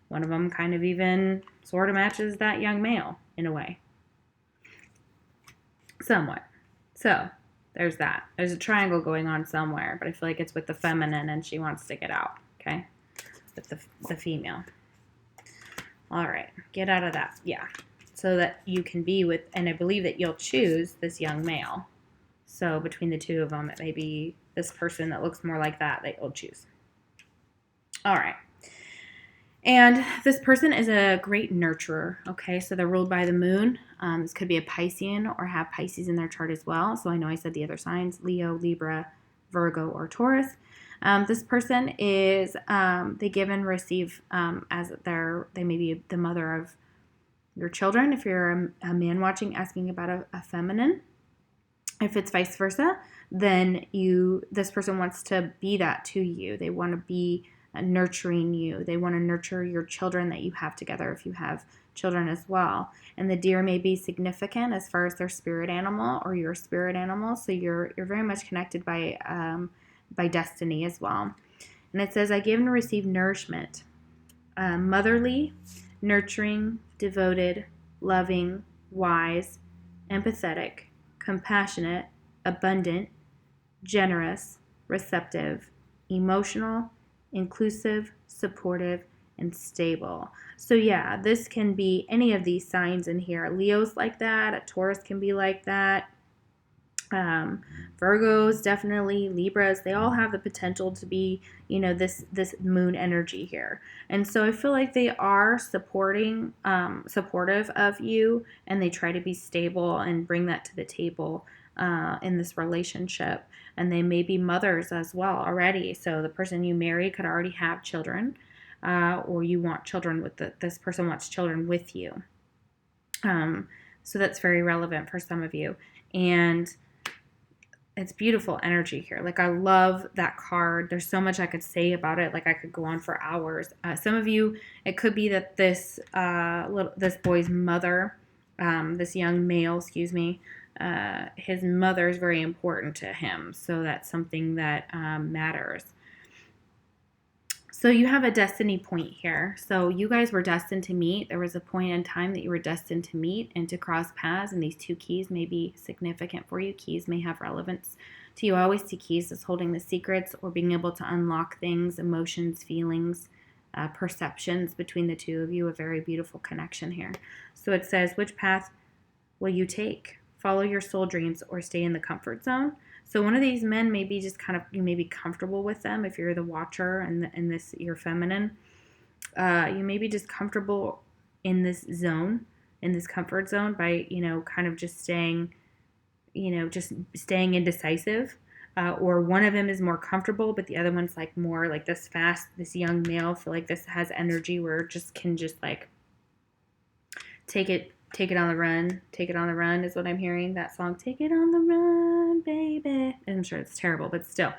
One of them kind of even sort of matches that young male in a way. Somewhat. So, there's that. There's a triangle going on somewhere, but I feel like it's with the feminine and she wants to get out, okay? With the female. All right, get out of that. Yeah. So that you can be with, and I believe that you'll choose this young male. So between the 2 of them, it may be this person that looks more like that you'll choose. All right. And this person is a great nurturer, okay? So they're ruled by the moon. This could be a Piscean or have Pisces in their chart as well. So I know I said the other signs, Leo, Libra, Virgo, or Taurus. This person is, they give and receive as they may be the mother of your children. If you're a man watching, asking about a feminine. If it's vice versa, then this person wants to be that to you. They want to be nurturing you. They want to nurture your children that you have together if you have children as well. And the deer may be significant as far as their spirit animal or your spirit animal. So you're very much connected by destiny as well. And it says, I give and receive nourishment. Motherly, nurturing, devoted, loving, wise, empathetic, compassionate, abundant, generous, receptive, emotional, inclusive, supportive, and stable. So yeah, this can be any of these signs in here. Leo's like that. A Taurus can be like that. Virgos, definitely, Libras, they all have the potential to be, this moon energy here. And so I feel like they are supportive of you, and they try to be stable and bring that to the table in this relationship. And they may be mothers as well already. So the person you marry could already have children, or you want children with this person wants children with you. So that's very relevant for some of you. And it's beautiful energy here. Like, I love that card. There's so much I could say about it. Like, I could go on for hours. Some of you, it could be that this boy's mother, this young male, his mother is very important to him. So that's something that matters. So you have a destiny point here. So you guys were destined to meet. There was a point in time that you were destined to meet and to cross paths, and these two keys may be significant for you. Keys may have relevance to you. I always see keys as holding the secrets or being able to unlock things, emotions, feelings, perceptions between the two of you. A very beautiful connection here. So it says, which path will you take? Follow your soul dreams or stay in the comfort zone. So one of these men may be just kind of, you may be comfortable with them if you're the watcher and this, you're feminine. You may be just comfortable in this zone, in this comfort zone by, kind of just staying indecisive. Or one of them is more comfortable, but the other one's like more like this young male. Feel like this has energy where it just can just like take it on the run. Take it on the run is what I'm hearing. That song, Take It on the Run, Baby. I'm sure it's terrible, but still.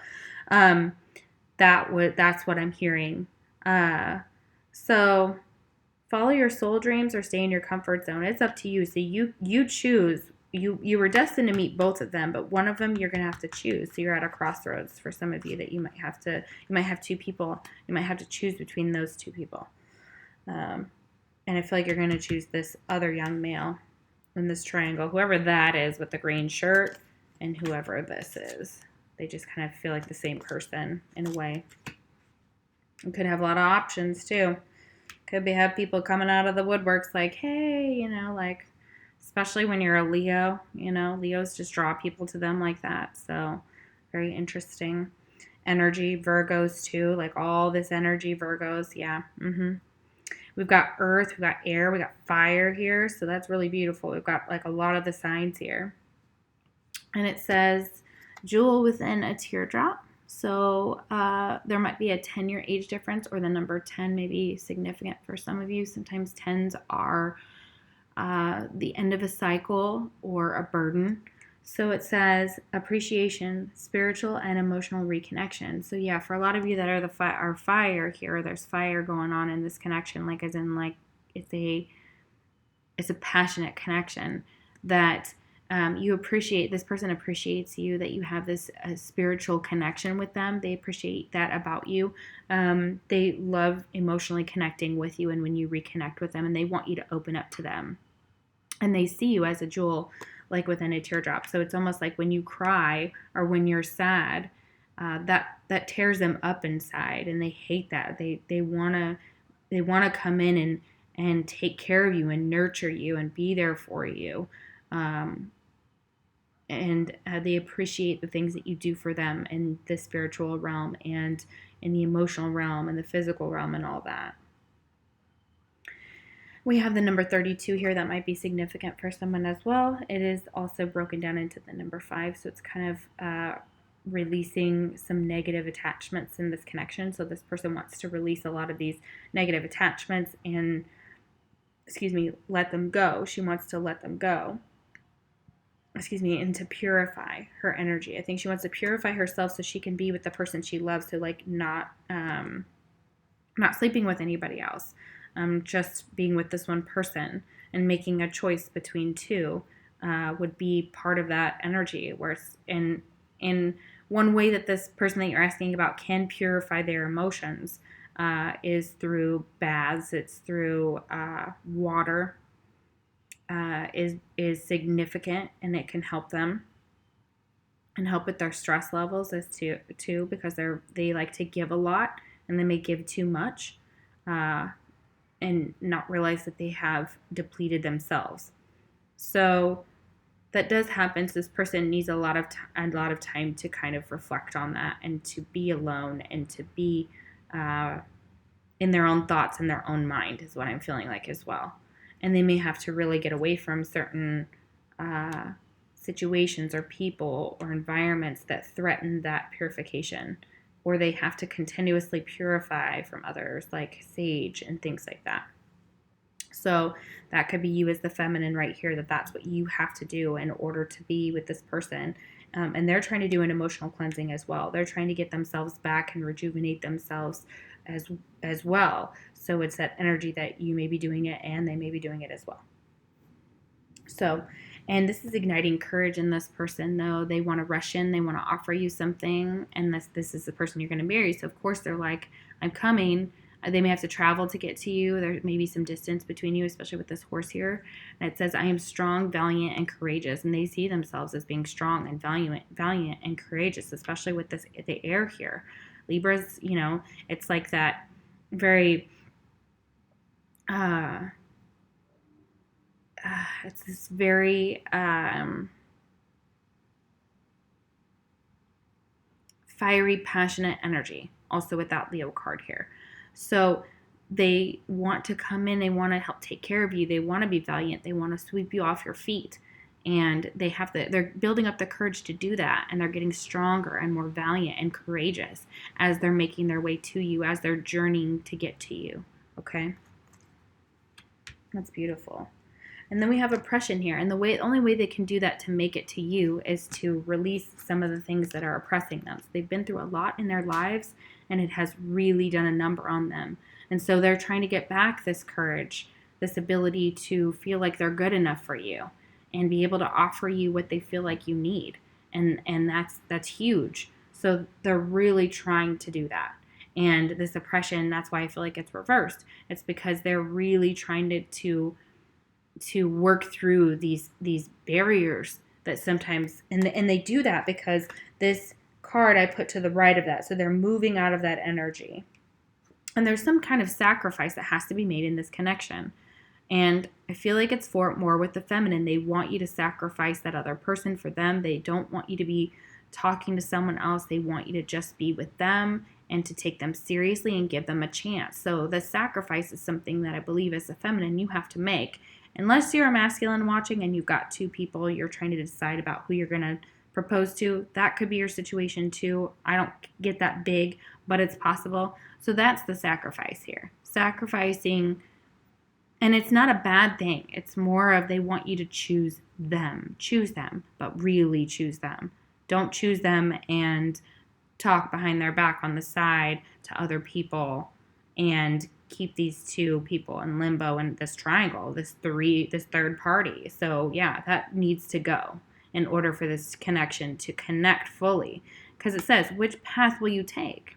That's what I'm hearing. So follow your soul dreams or stay in your comfort zone. It's up to you. So you choose. You were destined to meet both of them, but one of them you're going to have to choose. So you're at a crossroads for some of you that you might have two people. You might have to choose between those two people. And I feel like you're going to choose this other young male in this triangle, whoever that is with the green shirt and whoever this is. They just kind of feel like the same person in a way. You could have a lot of options too. Could have people coming out of the woodworks like, hey, like, especially when you're a Leo, Leos just draw people to them like that. So very interesting energy. Virgos too, like all this energy, Virgos. Yeah. We've got earth, we've got air, we got fire here. So that's really beautiful. We've got like a lot of the signs here. And it says, jewel within a teardrop. So there might be a 10-year age difference, or the number 10 may be significant for some of you. Sometimes 10s are the end of a cycle or a burden. So it says appreciation, spiritual and emotional reconnection. So yeah, for a lot of you that are are fire here, there's fire going on in this connection, like as in like it's a passionate connection that you appreciate. This person appreciates you, that you have this spiritual connection with them. They appreciate that about you. They love emotionally connecting with you, and when you reconnect with them, and they want you to open up to them. And they see you as a jewel, like within a teardrop. So it's almost like when you cry or when you're sad, that tears them up inside, and they hate that. They wanna come in and take care of you and nurture you and be there for you. And they appreciate the things that you do for them in the spiritual realm and in the emotional realm and the physical realm and all that. We have the number 32 here. That might be significant for someone as well. It is also broken down into the number 5, so it's kind of releasing some negative attachments in this connection. So this person wants to release a lot of these negative attachments and, let them go. She wants to let them go. And to purify her energy. I think she wants to purify herself so she can be with the person she loves. So like not sleeping with anybody else. Just being with this one person and making a choice between two would be part of that energy. Where in one way that this person that you're asking about can purify their emotions is through baths. It's through water. Is significant, and it can help them and help with their stress levels as too because they like to give a lot and they may give too much. And not realize that they have depleted themselves. So that does happen. So this person needs a lot of time to kind of reflect on that and to be alone and to be in their own thoughts and their own mind is what I'm feeling like as well. And they may have to really get away from certain situations or people or environments that threaten that purification. Or they have to continuously purify from others, like sage and things like that. So that could be you as the feminine right here, that's what you have to do in order to be with this person. And they're trying to do an emotional cleansing as well. They're trying to get themselves back and rejuvenate themselves as well. So it's that energy that you may be doing it and they may be doing it as well. So, and this is igniting courage in this person, though. They want to rush in. They want to offer you something. And this is the person you're going to marry. So, of course, they're like, I'm coming. They may have to travel to get to you. There may be some distance between you, especially with this horse here. And it says, I am strong, valiant, and courageous. And they see themselves as being strong and valiant and courageous, especially with the air here. Libras, it's like that very... it's this very fiery, passionate energy, also with that Leo card here. So they want to come in, they want to help take care of you, they want to be valiant, they want to sweep you off your feet. And they're building up the courage to do that, and they're getting stronger and more valiant and courageous as they're making their way to you, as they're journeying to get to you. Okay? That's beautiful. And then we have oppression here. And the only way they can do that to make it to you is to release some of the things that are oppressing them. So they've been through a lot in their lives, and it has really done a number on them. And so they're trying to get back this courage, this ability to feel like they're good enough for you and be able to offer you what they feel like you need. And that's huge. So they're really trying to do that. And this oppression, that's why I feel like it's reversed. It's because they're really trying to work through these barriers that sometimes, and they do that because this card I put to the right of that. So they're moving out of that energy. And there's some kind of sacrifice that has to be made in this connection. And I feel like it's more with the feminine. They want you to sacrifice that other person for them. They don't want you to be talking to someone else. They want you to just be with them and to take them seriously and give them a chance. So the sacrifice is something that I believe as a feminine you have to make. Unless you're a masculine watching and you've got two people, you're trying to decide about who you're going to propose to. That could be your situation too. I don't get that big, but it's possible. So that's the sacrifice here. Sacrificing, and it's not a bad thing. It's more of they want you to choose them. Choose them, but really choose them. Don't choose them and talk behind their back on the side to other people and keep these two people in limbo and this triangle, this third party. So yeah, that needs to go in order for this connection to connect fully. Because it says, which path will you take?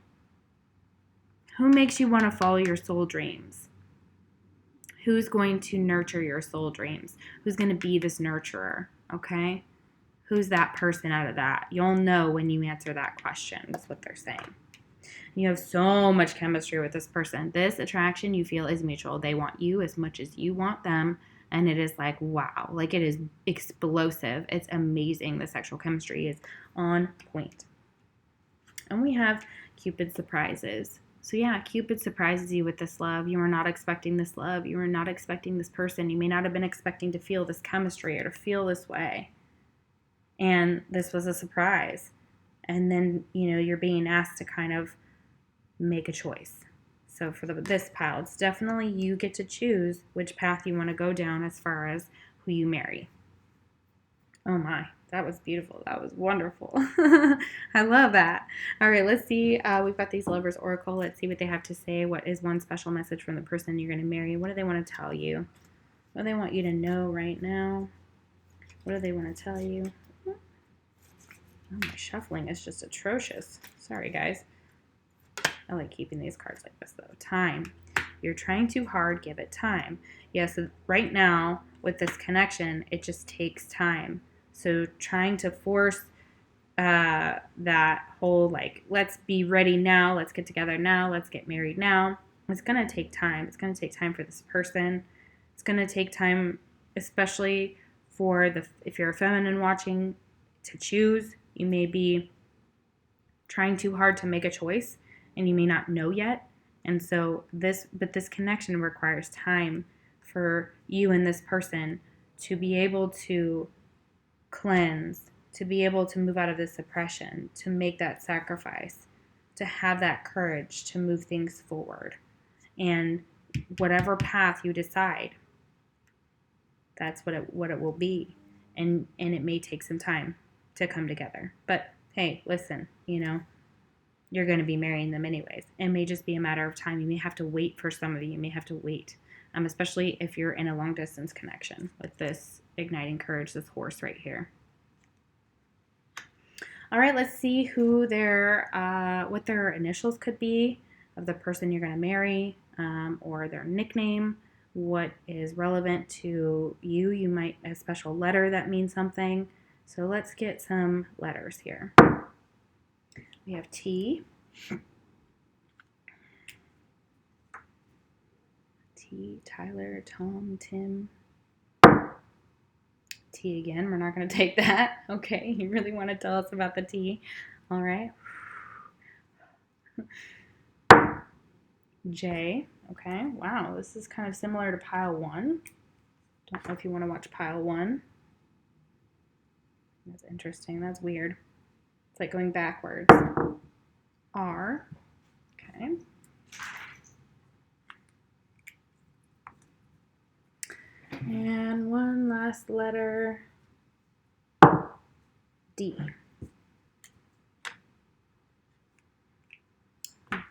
Who makes you want to follow your soul dreams? Who's going to nurture your soul dreams? Who's going to be this nurturer? Okay? Who's that person out of that? You'll know when you answer that question. That's what they're saying. You have so much chemistry with this person. This attraction you feel is mutual. They want you as much as you want them. And it is like, wow. Like, it is explosive. It's amazing. The sexual chemistry is on point. And we have Cupid surprises. So yeah, Cupid surprises you with this love. You were not expecting this love. You were not expecting this person. You may not have been expecting to feel this chemistry or to feel this way. And this was a surprise. And then, you're being asked to kind of make a choice. So for this pile, it's definitely you get to choose which path you want to go down as far as who you marry. Oh my, that was beautiful. That was wonderful. I love that. All right, let's see. We've got these Lovers Oracle. Let's see what they have to say. What is one special message from the person you're going to marry? What do they want to tell you? What do they want you to know right now? What do they want to tell you? Oh, my shuffling is just atrocious. Sorry, guys. I like keeping these cards like this, though. Time. You're trying too hard. Give it time. Yes, yeah, so right now, with this connection, it just takes time. So trying to force that whole, like, let's be ready now, let's get together now, let's get married now, it's going to take time. It's going to take time for this person. It's going to take time, especially for if you're a feminine watching, to choose. You may be trying too hard to make a choice, and you may not know yet. And so this connection requires time for you and this person to be able to cleanse, to be able to move out of this oppression, to make that sacrifice, to have that courage to move things forward. And whatever path you decide, that's what it will be. And it may take some time to come together. But hey, listen, you're going to be marrying them anyways. It may just be a matter of time. You may have to wait for some of you. You may have to wait, especially if you're in a long-distance connection with this igniting courage, this horse right here. All right, let's see who what their initials could be of the person you're going to marry, or their nickname, what is relevant to you. You might have a special letter that means something. So let's get some letters here. We have T. T, Tyler, Tom, Tim. T again. We're not going to take that. Okay, you really want to tell us about the T. All right. J. Okay, wow, this is kind of similar to pile 1. Don't know if you want to watch pile 1. That's interesting. That's weird. It's like going backwards. R. Okay. And one last letter. D.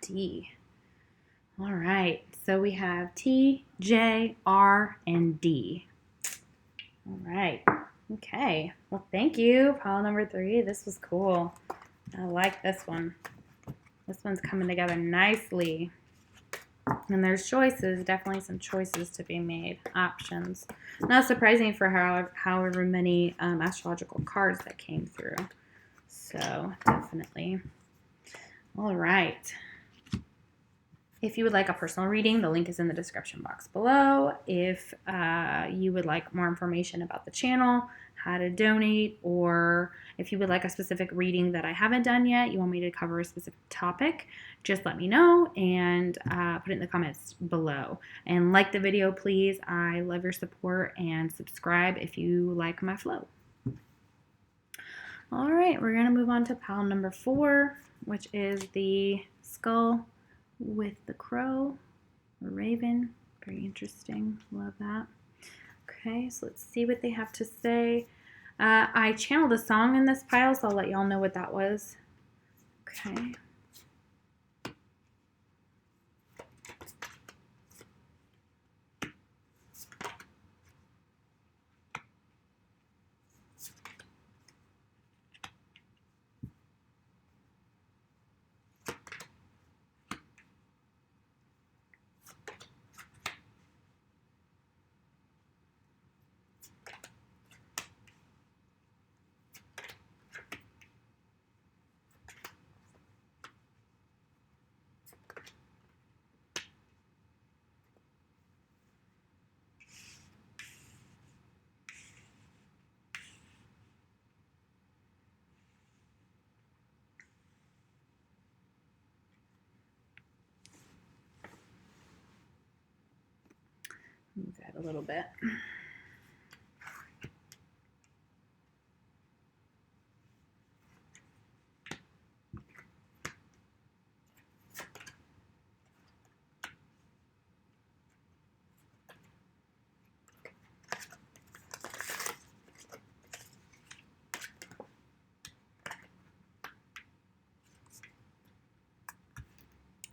D. All right. So we have T, J, R, and D. All right. Okay. Well, thank you, pile number 3. This was cool. I like this one. This one's coming together nicely. And there's choices, definitely some choices to be made, options. Not surprising for however many astrological cards that came through. So, definitely. All right. If you would like a personal reading, the link is in the description box below. If you would like more information about the channel, how to donate, or if you would like a specific reading that I haven't done yet, you want me to cover a specific topic, just let me know and put it in the comments below. And like the video, please. I love your support, and subscribe if you like my flow. All right, we're going to move on to pile number 4, which is the skull with the crow or raven. Very interesting. Love that. Okay, so let's see what they have to say. I channeled a song in this pile, so I'll let y'all know what that was. Okay. a little bit.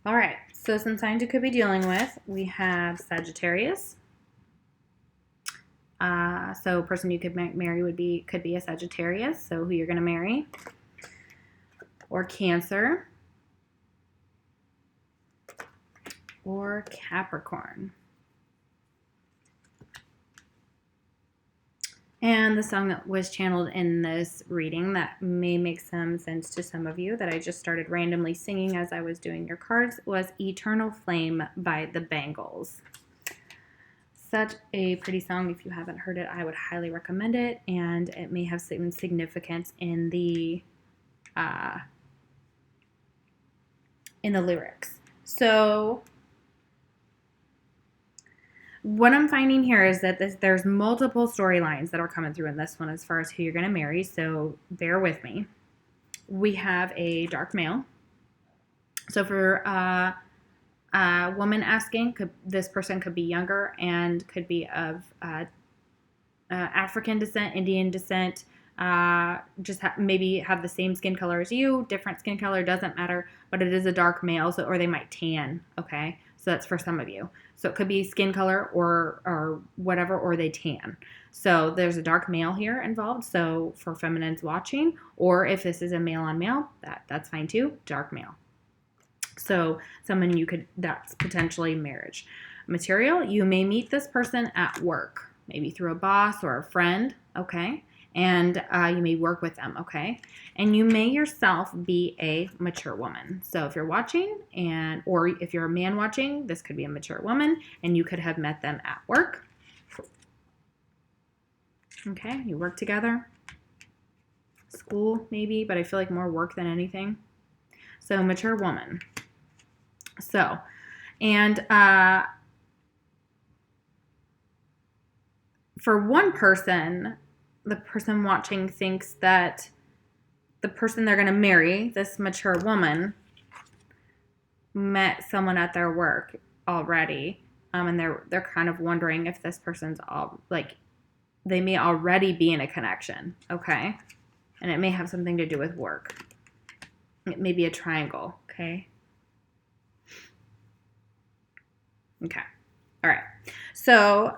All right, so some signs you could be dealing with. We have Sagittarius. So a person you could marry could be a Sagittarius, so who you're going to marry. Or Cancer. Or Capricorn. And the song that was channeled in this reading that may make some sense to some of you that I just started randomly singing as I was doing your cards was Eternal Flame by the Bangles. Such a pretty song. If you haven't heard it, I would highly recommend it, and it may have some significance in the lyrics. So what I'm finding here is that there's multiple storylines that are coming through in this one as far as who you're going to marry, so bear with me. We have a dark male. So for a woman asking, this person could be younger and could be of African descent, Indian descent, maybe have the same skin color as you, different skin color, doesn't matter, but it is a dark male, so, or they might tan, okay? So that's for some of you. So it could be skin color or whatever, or they tan. So there's a dark male here involved. So for feminines watching, or if this is a male on male, that's fine too, dark male. So someone that's potentially marriage material. You may meet this person at work, maybe through a boss or a friend, okay? And you may work with them, okay? And you may yourself be a mature woman. So if you're watching, or if you're a man watching, this could be a mature woman, and you could have met them at work. Okay, you work together. School, maybe, but I feel like more work than anything. So mature woman. So, and for one person, the person watching thinks that the person they're going to marry, this mature woman, met someone at their work already, and they're kind of wondering if this person's they may already be in a connection, okay? And it may have something to do with work. It may be a triangle, okay? Okay, all right. So,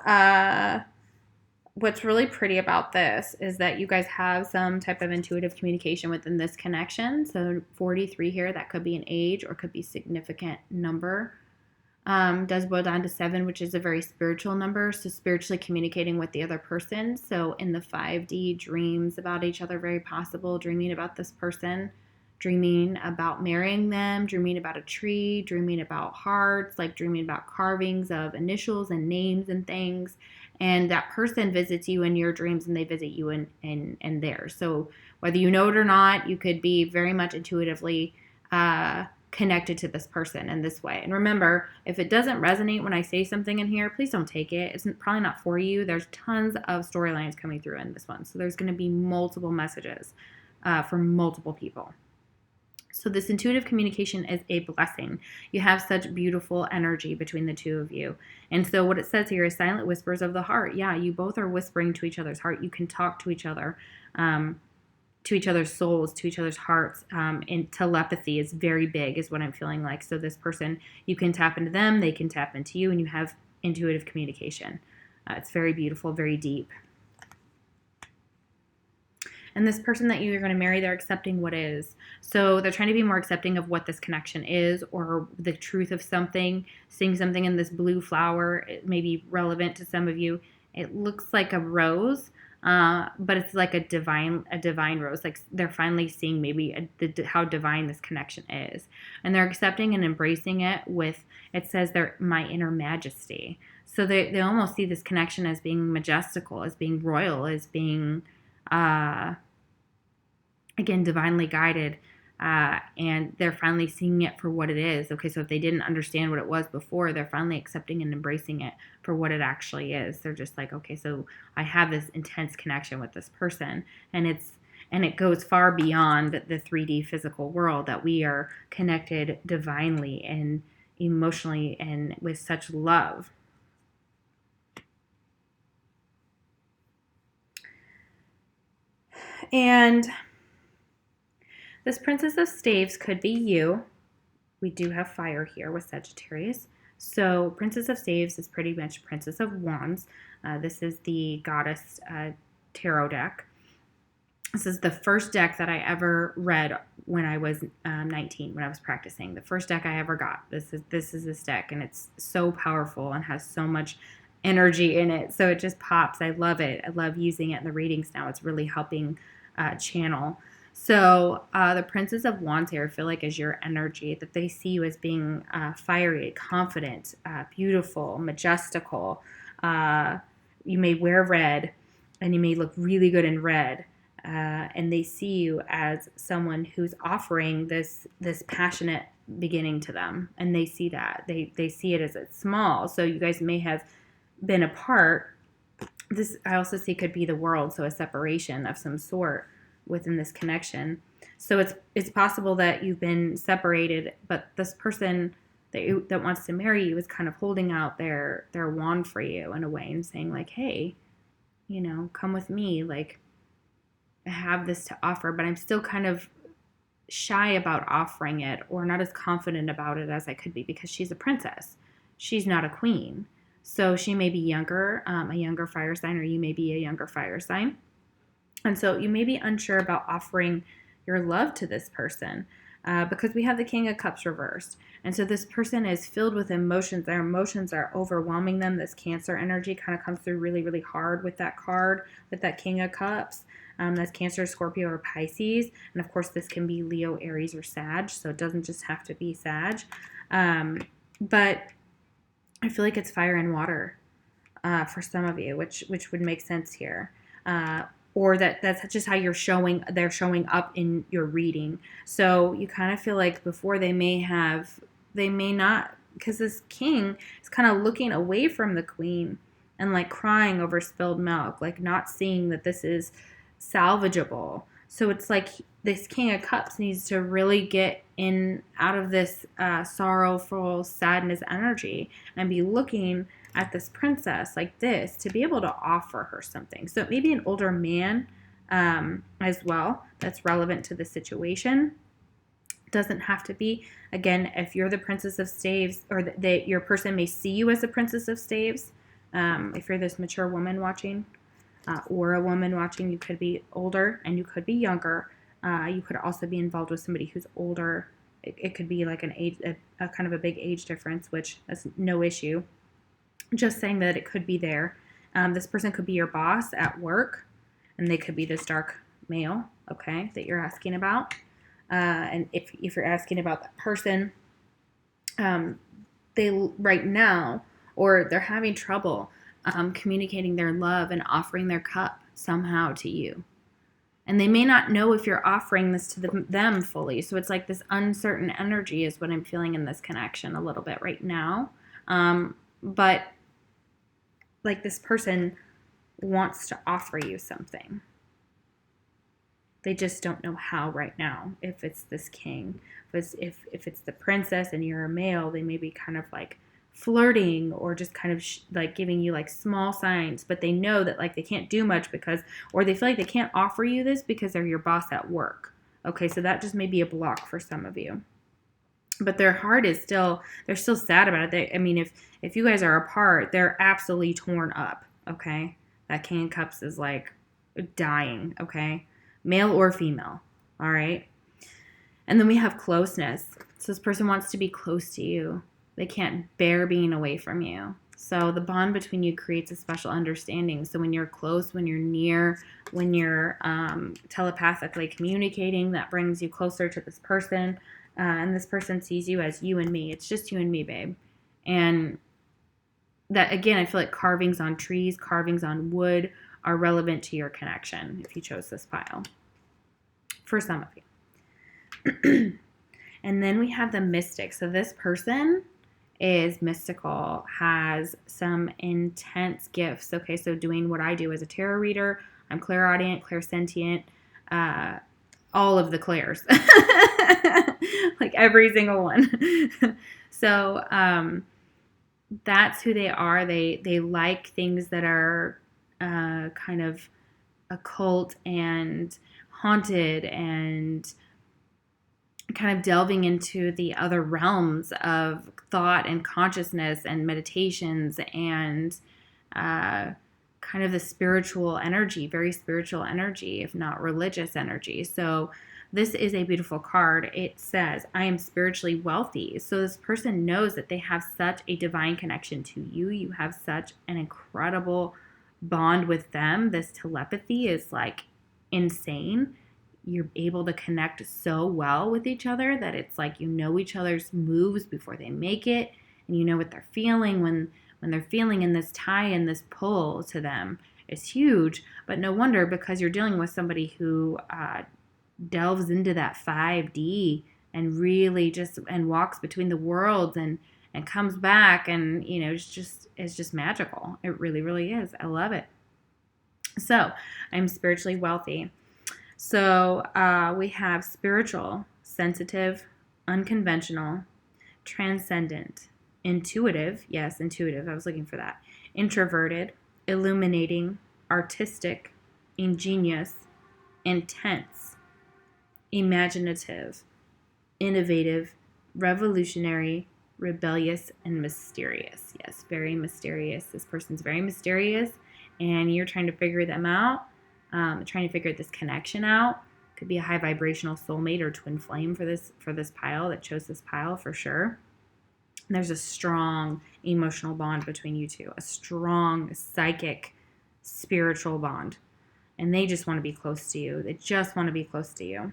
what's really pretty about this is that you guys have some type of intuitive communication within this connection. So 43 here, that could be an age or could be significant number. Does boil down to 7, which is a very spiritual number. So spiritually communicating with the other person. So in the 5D, dreams about each other, very possible. Dreaming about this person, dreaming about marrying them, dreaming about a tree, dreaming about hearts, like dreaming about carvings of initials and names and things. And that person visits you in your dreams and they visit you in theirs. So whether you know it or not, you could be very much intuitively connected to this person in this way. And remember, if it doesn't resonate when I say something in here, please don't take it. It's probably not for you. There's tons of storylines coming through in this one. So there's going to be multiple messages from multiple people. So this intuitive communication is a blessing. You have such beautiful energy between the two of you. And so what it says here is silent whispers of the heart. Yeah, you both are whispering to each other's heart. You can talk to each other, to each other's souls, to each other's hearts. And telepathy is very big is what I'm feeling like. So this person, you can tap into them, they can tap into you, and you have intuitive communication. It's very beautiful, very deep. And this person that you're going to marry, they're accepting what is. So they're trying to be more accepting of what this connection is or the truth of something. Seeing something in this blue flower, it may be relevant to some of you. It looks like a rose, but it's like a divine rose. Like they're finally seeing maybe how divine this connection is. And they're accepting and embracing it with, it says they're my inner majesty. So they almost see this connection as being majestical, as being royal, as being... again, divinely guided. and they're finally seeing it for what it is. Okay, so if they didn't understand what it was before, they're finally accepting and embracing it for what it actually is. They're just like, okay, so I have this intense connection with this person, and it goes far beyond the 3D physical world, that we are connected divinely and emotionally and with such love. And this Princess of Staves could be you. We do have fire here with Sagittarius. So Princess of Staves is pretty much Princess of Wands. This is the Goddess tarot deck. This is the first deck that I ever read when I was 19, when I was practicing. The first deck I ever got. This is this deck, and it's so powerful and has so much energy in it. So it just pops. I love it. I love using it in the readings now. It's really helping channel. So the Princess of Wands here, I feel like, is your energy, that they see you as being fiery, confident, beautiful, majestical. You may wear red, and you may look really good in red. And they see you as someone who's offering this passionate beginning to them, and they see that. They see it as it's small. So you guys may have been apart. This, I also see, could be the world, so a separation of some sort within this connection. So it's possible that you've been separated, but this person that wants to marry you is kind of holding out their wand for you in a way and saying like, hey, come with me. Like, I have this to offer, but I'm still kind of shy about offering it, or not as confident about it as I could be, because she's a princess. She's not a queen. So she may be younger, a younger fire sign, or you may be a younger fire sign. And so you may be unsure about offering your love to this person because we have the King of Cups reversed. And so this person is filled with emotions. Their emotions are overwhelming them. This Cancer energy kind of comes through really, really hard with that card, with that King of Cups. That's Cancer, Scorpio, or Pisces. And of course, this can be Leo, Aries, or Sag. So it doesn't just have to be Sag. But I feel like it's fire and water for some of you, which would make sense here. Or that's just how they're showing up in your reading. So you kind of feel like before they may not, because this king is kind of looking away from the queen and like crying over spilled milk, like not seeing that this is salvageable. So it's like this King of Cups needs to really get out of this sorrowful sadness energy and be looking at this princess like this to be able to offer her something. So it may be an older man as well that's relevant to the situation. Doesn't have to be. Again, if you're the Princess of Staves, or your person may see you as the Princess of Staves, if you're this mature woman watching, or a woman watching, you could be older and you could be younger. You could also be involved with somebody who's older. It could be like an age, a kind of a big age difference, which is no issue. Just saying that it could be there. This person could be your boss at work, and they could be this dark male, okay, that you're asking about. And if you're asking about that person, they right now, or they're having trouble communicating their love and offering their cup somehow to you. And they may not know if you're offering this to them fully. So it's like this uncertain energy is what I'm feeling in this connection a little bit right now. But like this person wants to offer you something. They just don't know how right now. If it's this king, if it's the princess and you're a male, they may be kind of like flirting or just kind of like giving you like small signs, but they know that like they can't do much or they feel like they can't offer you this because they're your boss at work. Okay, so that just may be a block for some of you. But their heart is they're still sad about it. If you guys are apart, they're absolutely torn up, okay? That King of Cups is like dying, okay? Male or female, all right? And then we have closeness. So this person wants to be close to you. They can't bear being away from you. So the bond between you creates a special understanding. So when you're close, when you're near, when you're telepathically communicating, that brings you closer to this person. And this person sees you as you and me. It's just you and me, babe. And that, again, I feel like carvings on trees, carvings on wood are relevant to your connection if you chose this pile. For some of you. And then we have the mystic. So this person is mystical, has some intense gifts. Okay, so doing what I do as a tarot reader, I'm clairaudient, clairsentient, all of the clairs, like every single one. So that's who they are. They like things that are kind of occult and haunted and kind of delving into the other realms of thought and consciousness and meditations and kind of the spiritual energy, very spiritual energy, if not religious energy. So this is a beautiful card. It says, I am spiritually wealthy. So this person knows that they have such a divine connection to you. You have such an incredible bond with them. This telepathy is like insane. You're able to connect so well with each other that it's like you know each other's moves before they make it, and you know what they're feeling when they're feeling, in this tie and this pull to them is huge. But no wonder, because you're dealing with somebody who delves into that 5D and really just and walks between the worlds and comes back, and you know it's just magical. It really, really is. I love it. So I'm spiritually wealthy. So we have spiritual, sensitive, unconventional, transcendent, intuitive. Yes, intuitive. I was looking for that. Introverted, illuminating, artistic, ingenious, intense, imaginative, innovative, revolutionary, rebellious, and mysterious. Yes, very mysterious. This person's very mysterious, and you're trying to figure them out. Trying to figure this connection out. Could be a high vibrational soulmate or twin flame for this pile that chose this pile for sure. And there's a strong emotional bond between you two, a strong psychic, spiritual bond, and they just want to be close to you. They just want to be close to you.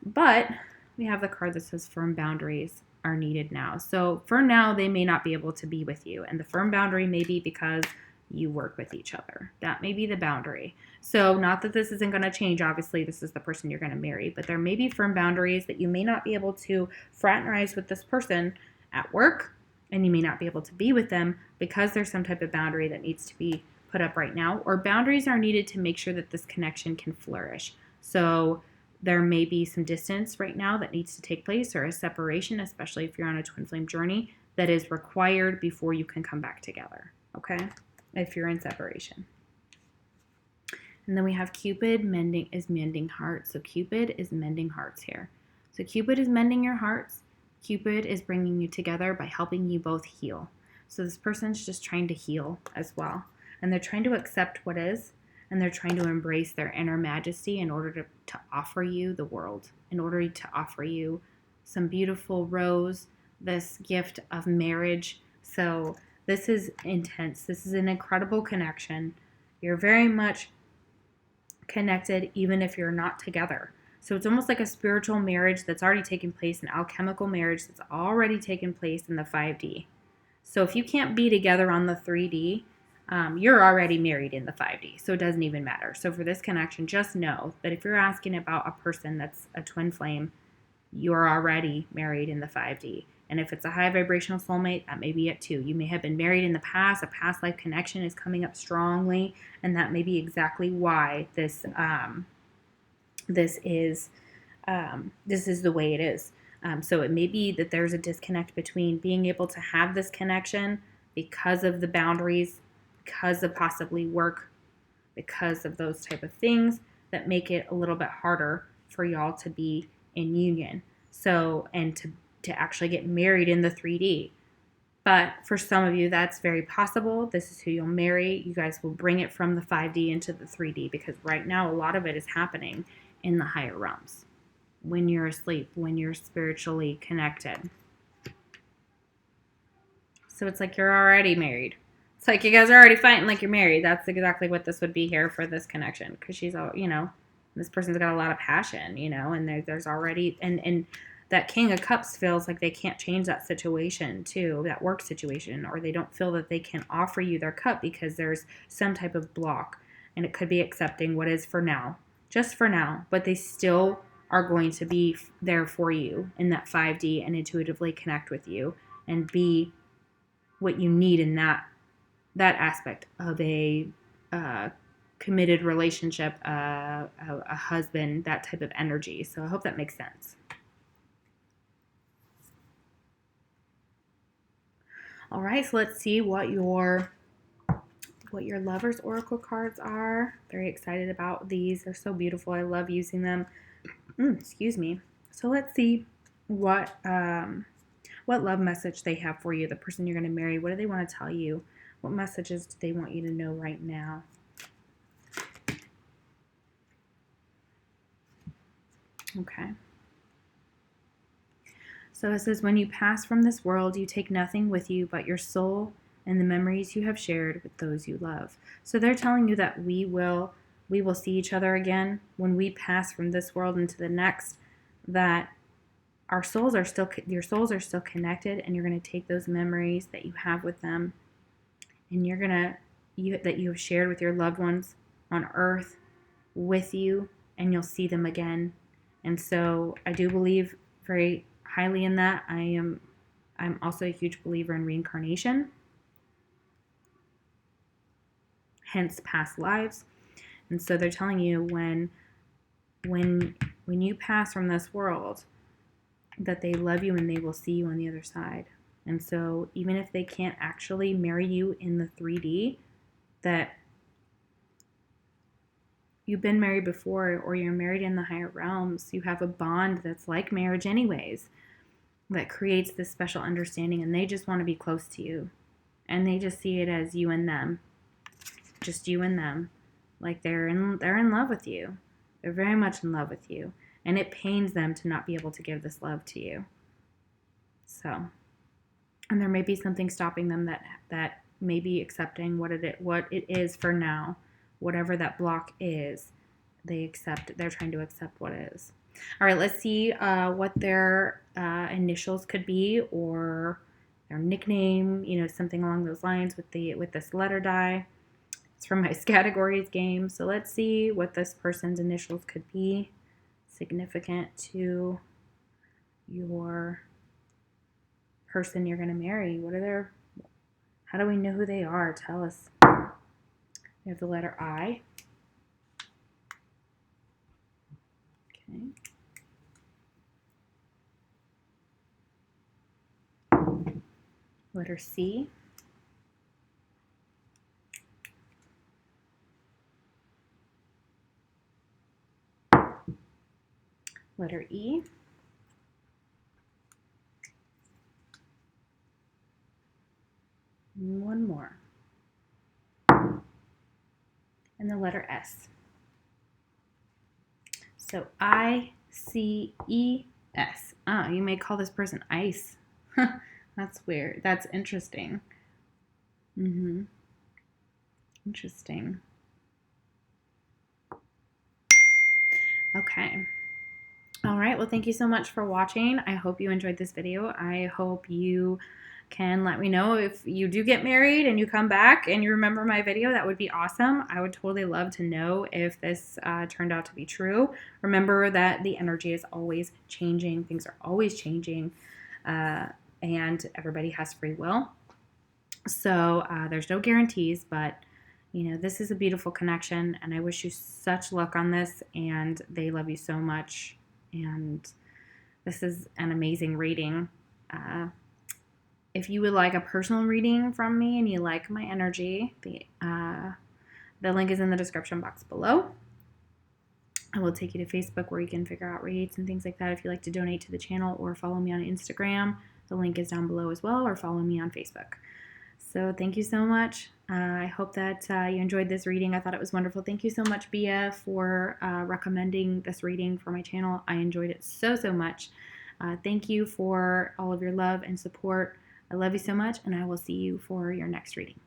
But we have the card that says firm boundaries are needed now. So for now, they may not be able to be with you, and the firm boundary may be because you work with each other. That may be the boundary. So not that this isn't going to change. Obviously, this is the person you're going to marry, but there may be firm boundaries that you may not be able to fraternize with this person at work, and you may not be able to be with them because there's some type of boundary that needs to be put up right now, or boundaries are needed to make sure that this connection can flourish. So there may be some distance right now that needs to take place, or a separation, especially if you're on a twin flame journey, that is required before you can come back together, okay? If you're in separation. And then we have Cupid is mending hearts. So Cupid is mending hearts here. So Cupid is mending your hearts. Cupid is bringing you together by helping you both heal. So this person's just trying to heal as well. And they're trying to accept what is, and they're trying to embrace their inner majesty in order to offer you the world, in order to offer you some beautiful rose, this gift of marriage. So this is intense. This is an incredible connection. You're very much connected even if you're not together. So it's almost like a spiritual marriage that's already taken place, an alchemical marriage that's already taken place in the 5D. So if you can't be together on the 3D, you're already married in the 5D. So it doesn't even matter. So for this connection, just know that if you're asking about a person that's a twin flame, you're already married in the 5D. And if it's a high vibrational soulmate, that may be it too. You may have been married in the past. A past life connection is coming up strongly, and that may be exactly why this is the way it is. So it may be that there's a disconnect between being able to have this connection because of the boundaries, because of possibly work, because of those type of things that make it a little bit harder for y'all to be in union. So, and to actually get married in the 3D. But for some of you, that's very possible. This is who you'll marry. You guys will bring it from the 5D into the 3D, because right now a lot of it is happening in the higher realms. When you're asleep, when you're spiritually connected. So it's like you're already married. It's like you guys are already fighting like you're married. That's exactly what this would be here for this connection. Because she's all, this person's got a lot of passion, and there's already, and that King of Cups feels like they can't change that situation too, that work situation, or they don't feel that they can offer you their cup because there's some type of block, and it could be accepting what is for now, just for now, but they still are going to be there for you in that 5D and intuitively connect with you and be what you need in that aspect of a committed relationship, a husband, that type of energy. So I hope that makes sense. All right, so let's see what your lover's oracle cards are. Very excited about these. They're so beautiful. I love using them. Excuse me. So let's see what love message they have for you, the person you're going to marry. What do they want to tell you? What messages do they want you to know right now? Okay. So it says, when you pass from this world, you take nothing with you but your soul and the memories you have shared with those you love. So they're telling you that we will see each other again when we pass from this world into the next, that your souls are still connected, and you're going to take those memories that you have with them, and that you have shared with your loved ones on earth with you, and you'll see them again. And so I do believe very highly in that. I'm also a huge believer in reincarnation, hence past lives. And so they're telling you when you pass from this world, that they love you and they will see you on the other side. And so even if they can't actually marry you in the 3D, that you've been married before, or you're married in the higher realms, you have a bond that's like marriage anyways, that creates this special understanding, and they just want to be close to you. And they just see it as you and them. Just you and them. Like they're in love with you. They're very much in love with you. And it pains them to not be able to give this love to you. So, and there may be something stopping them that may be accepting what it is for now. Whatever that block is, they're trying to accept what is. All right, let's see what their initials could be, or their nickname, something along those lines with this letter die. It's from my categories game. So let's see what this person's initials could be, significant to your person you're going to marry. How do we know who they are? Tell us. We have the letter I. Okay. Letter C. Letter E. And one more. And the letter S. So I-C-E-S. You may call this person Ice. That's weird. That's interesting. Interesting. Okay. All right. Well, thank you so much for watching. I hope you enjoyed this video. I hope you can let me know if you do get married and you come back and you remember my video. That would be awesome. I would totally love to know if this turned out to be true. Remember that the energy is always changing. Things are always changing, and everybody has free will. So there's no guarantees, but this is a beautiful connection, and I wish you such luck on this, and they love you so much, and this is an amazing reading. If you would like a personal reading from me and you like my energy, the link is in the description box below. I will take you to Facebook where you can figure out rates and things like that if you like to donate to the channel, or follow me on Instagram. The link is down below as well, or follow me on Facebook. So thank you so much. I hope that you enjoyed this reading. I thought it was wonderful. Thank you so much, Bia, for recommending this reading for my channel. I enjoyed it so much. Thank you for all of your love and support. I love you so much, and I will see you for your next reading.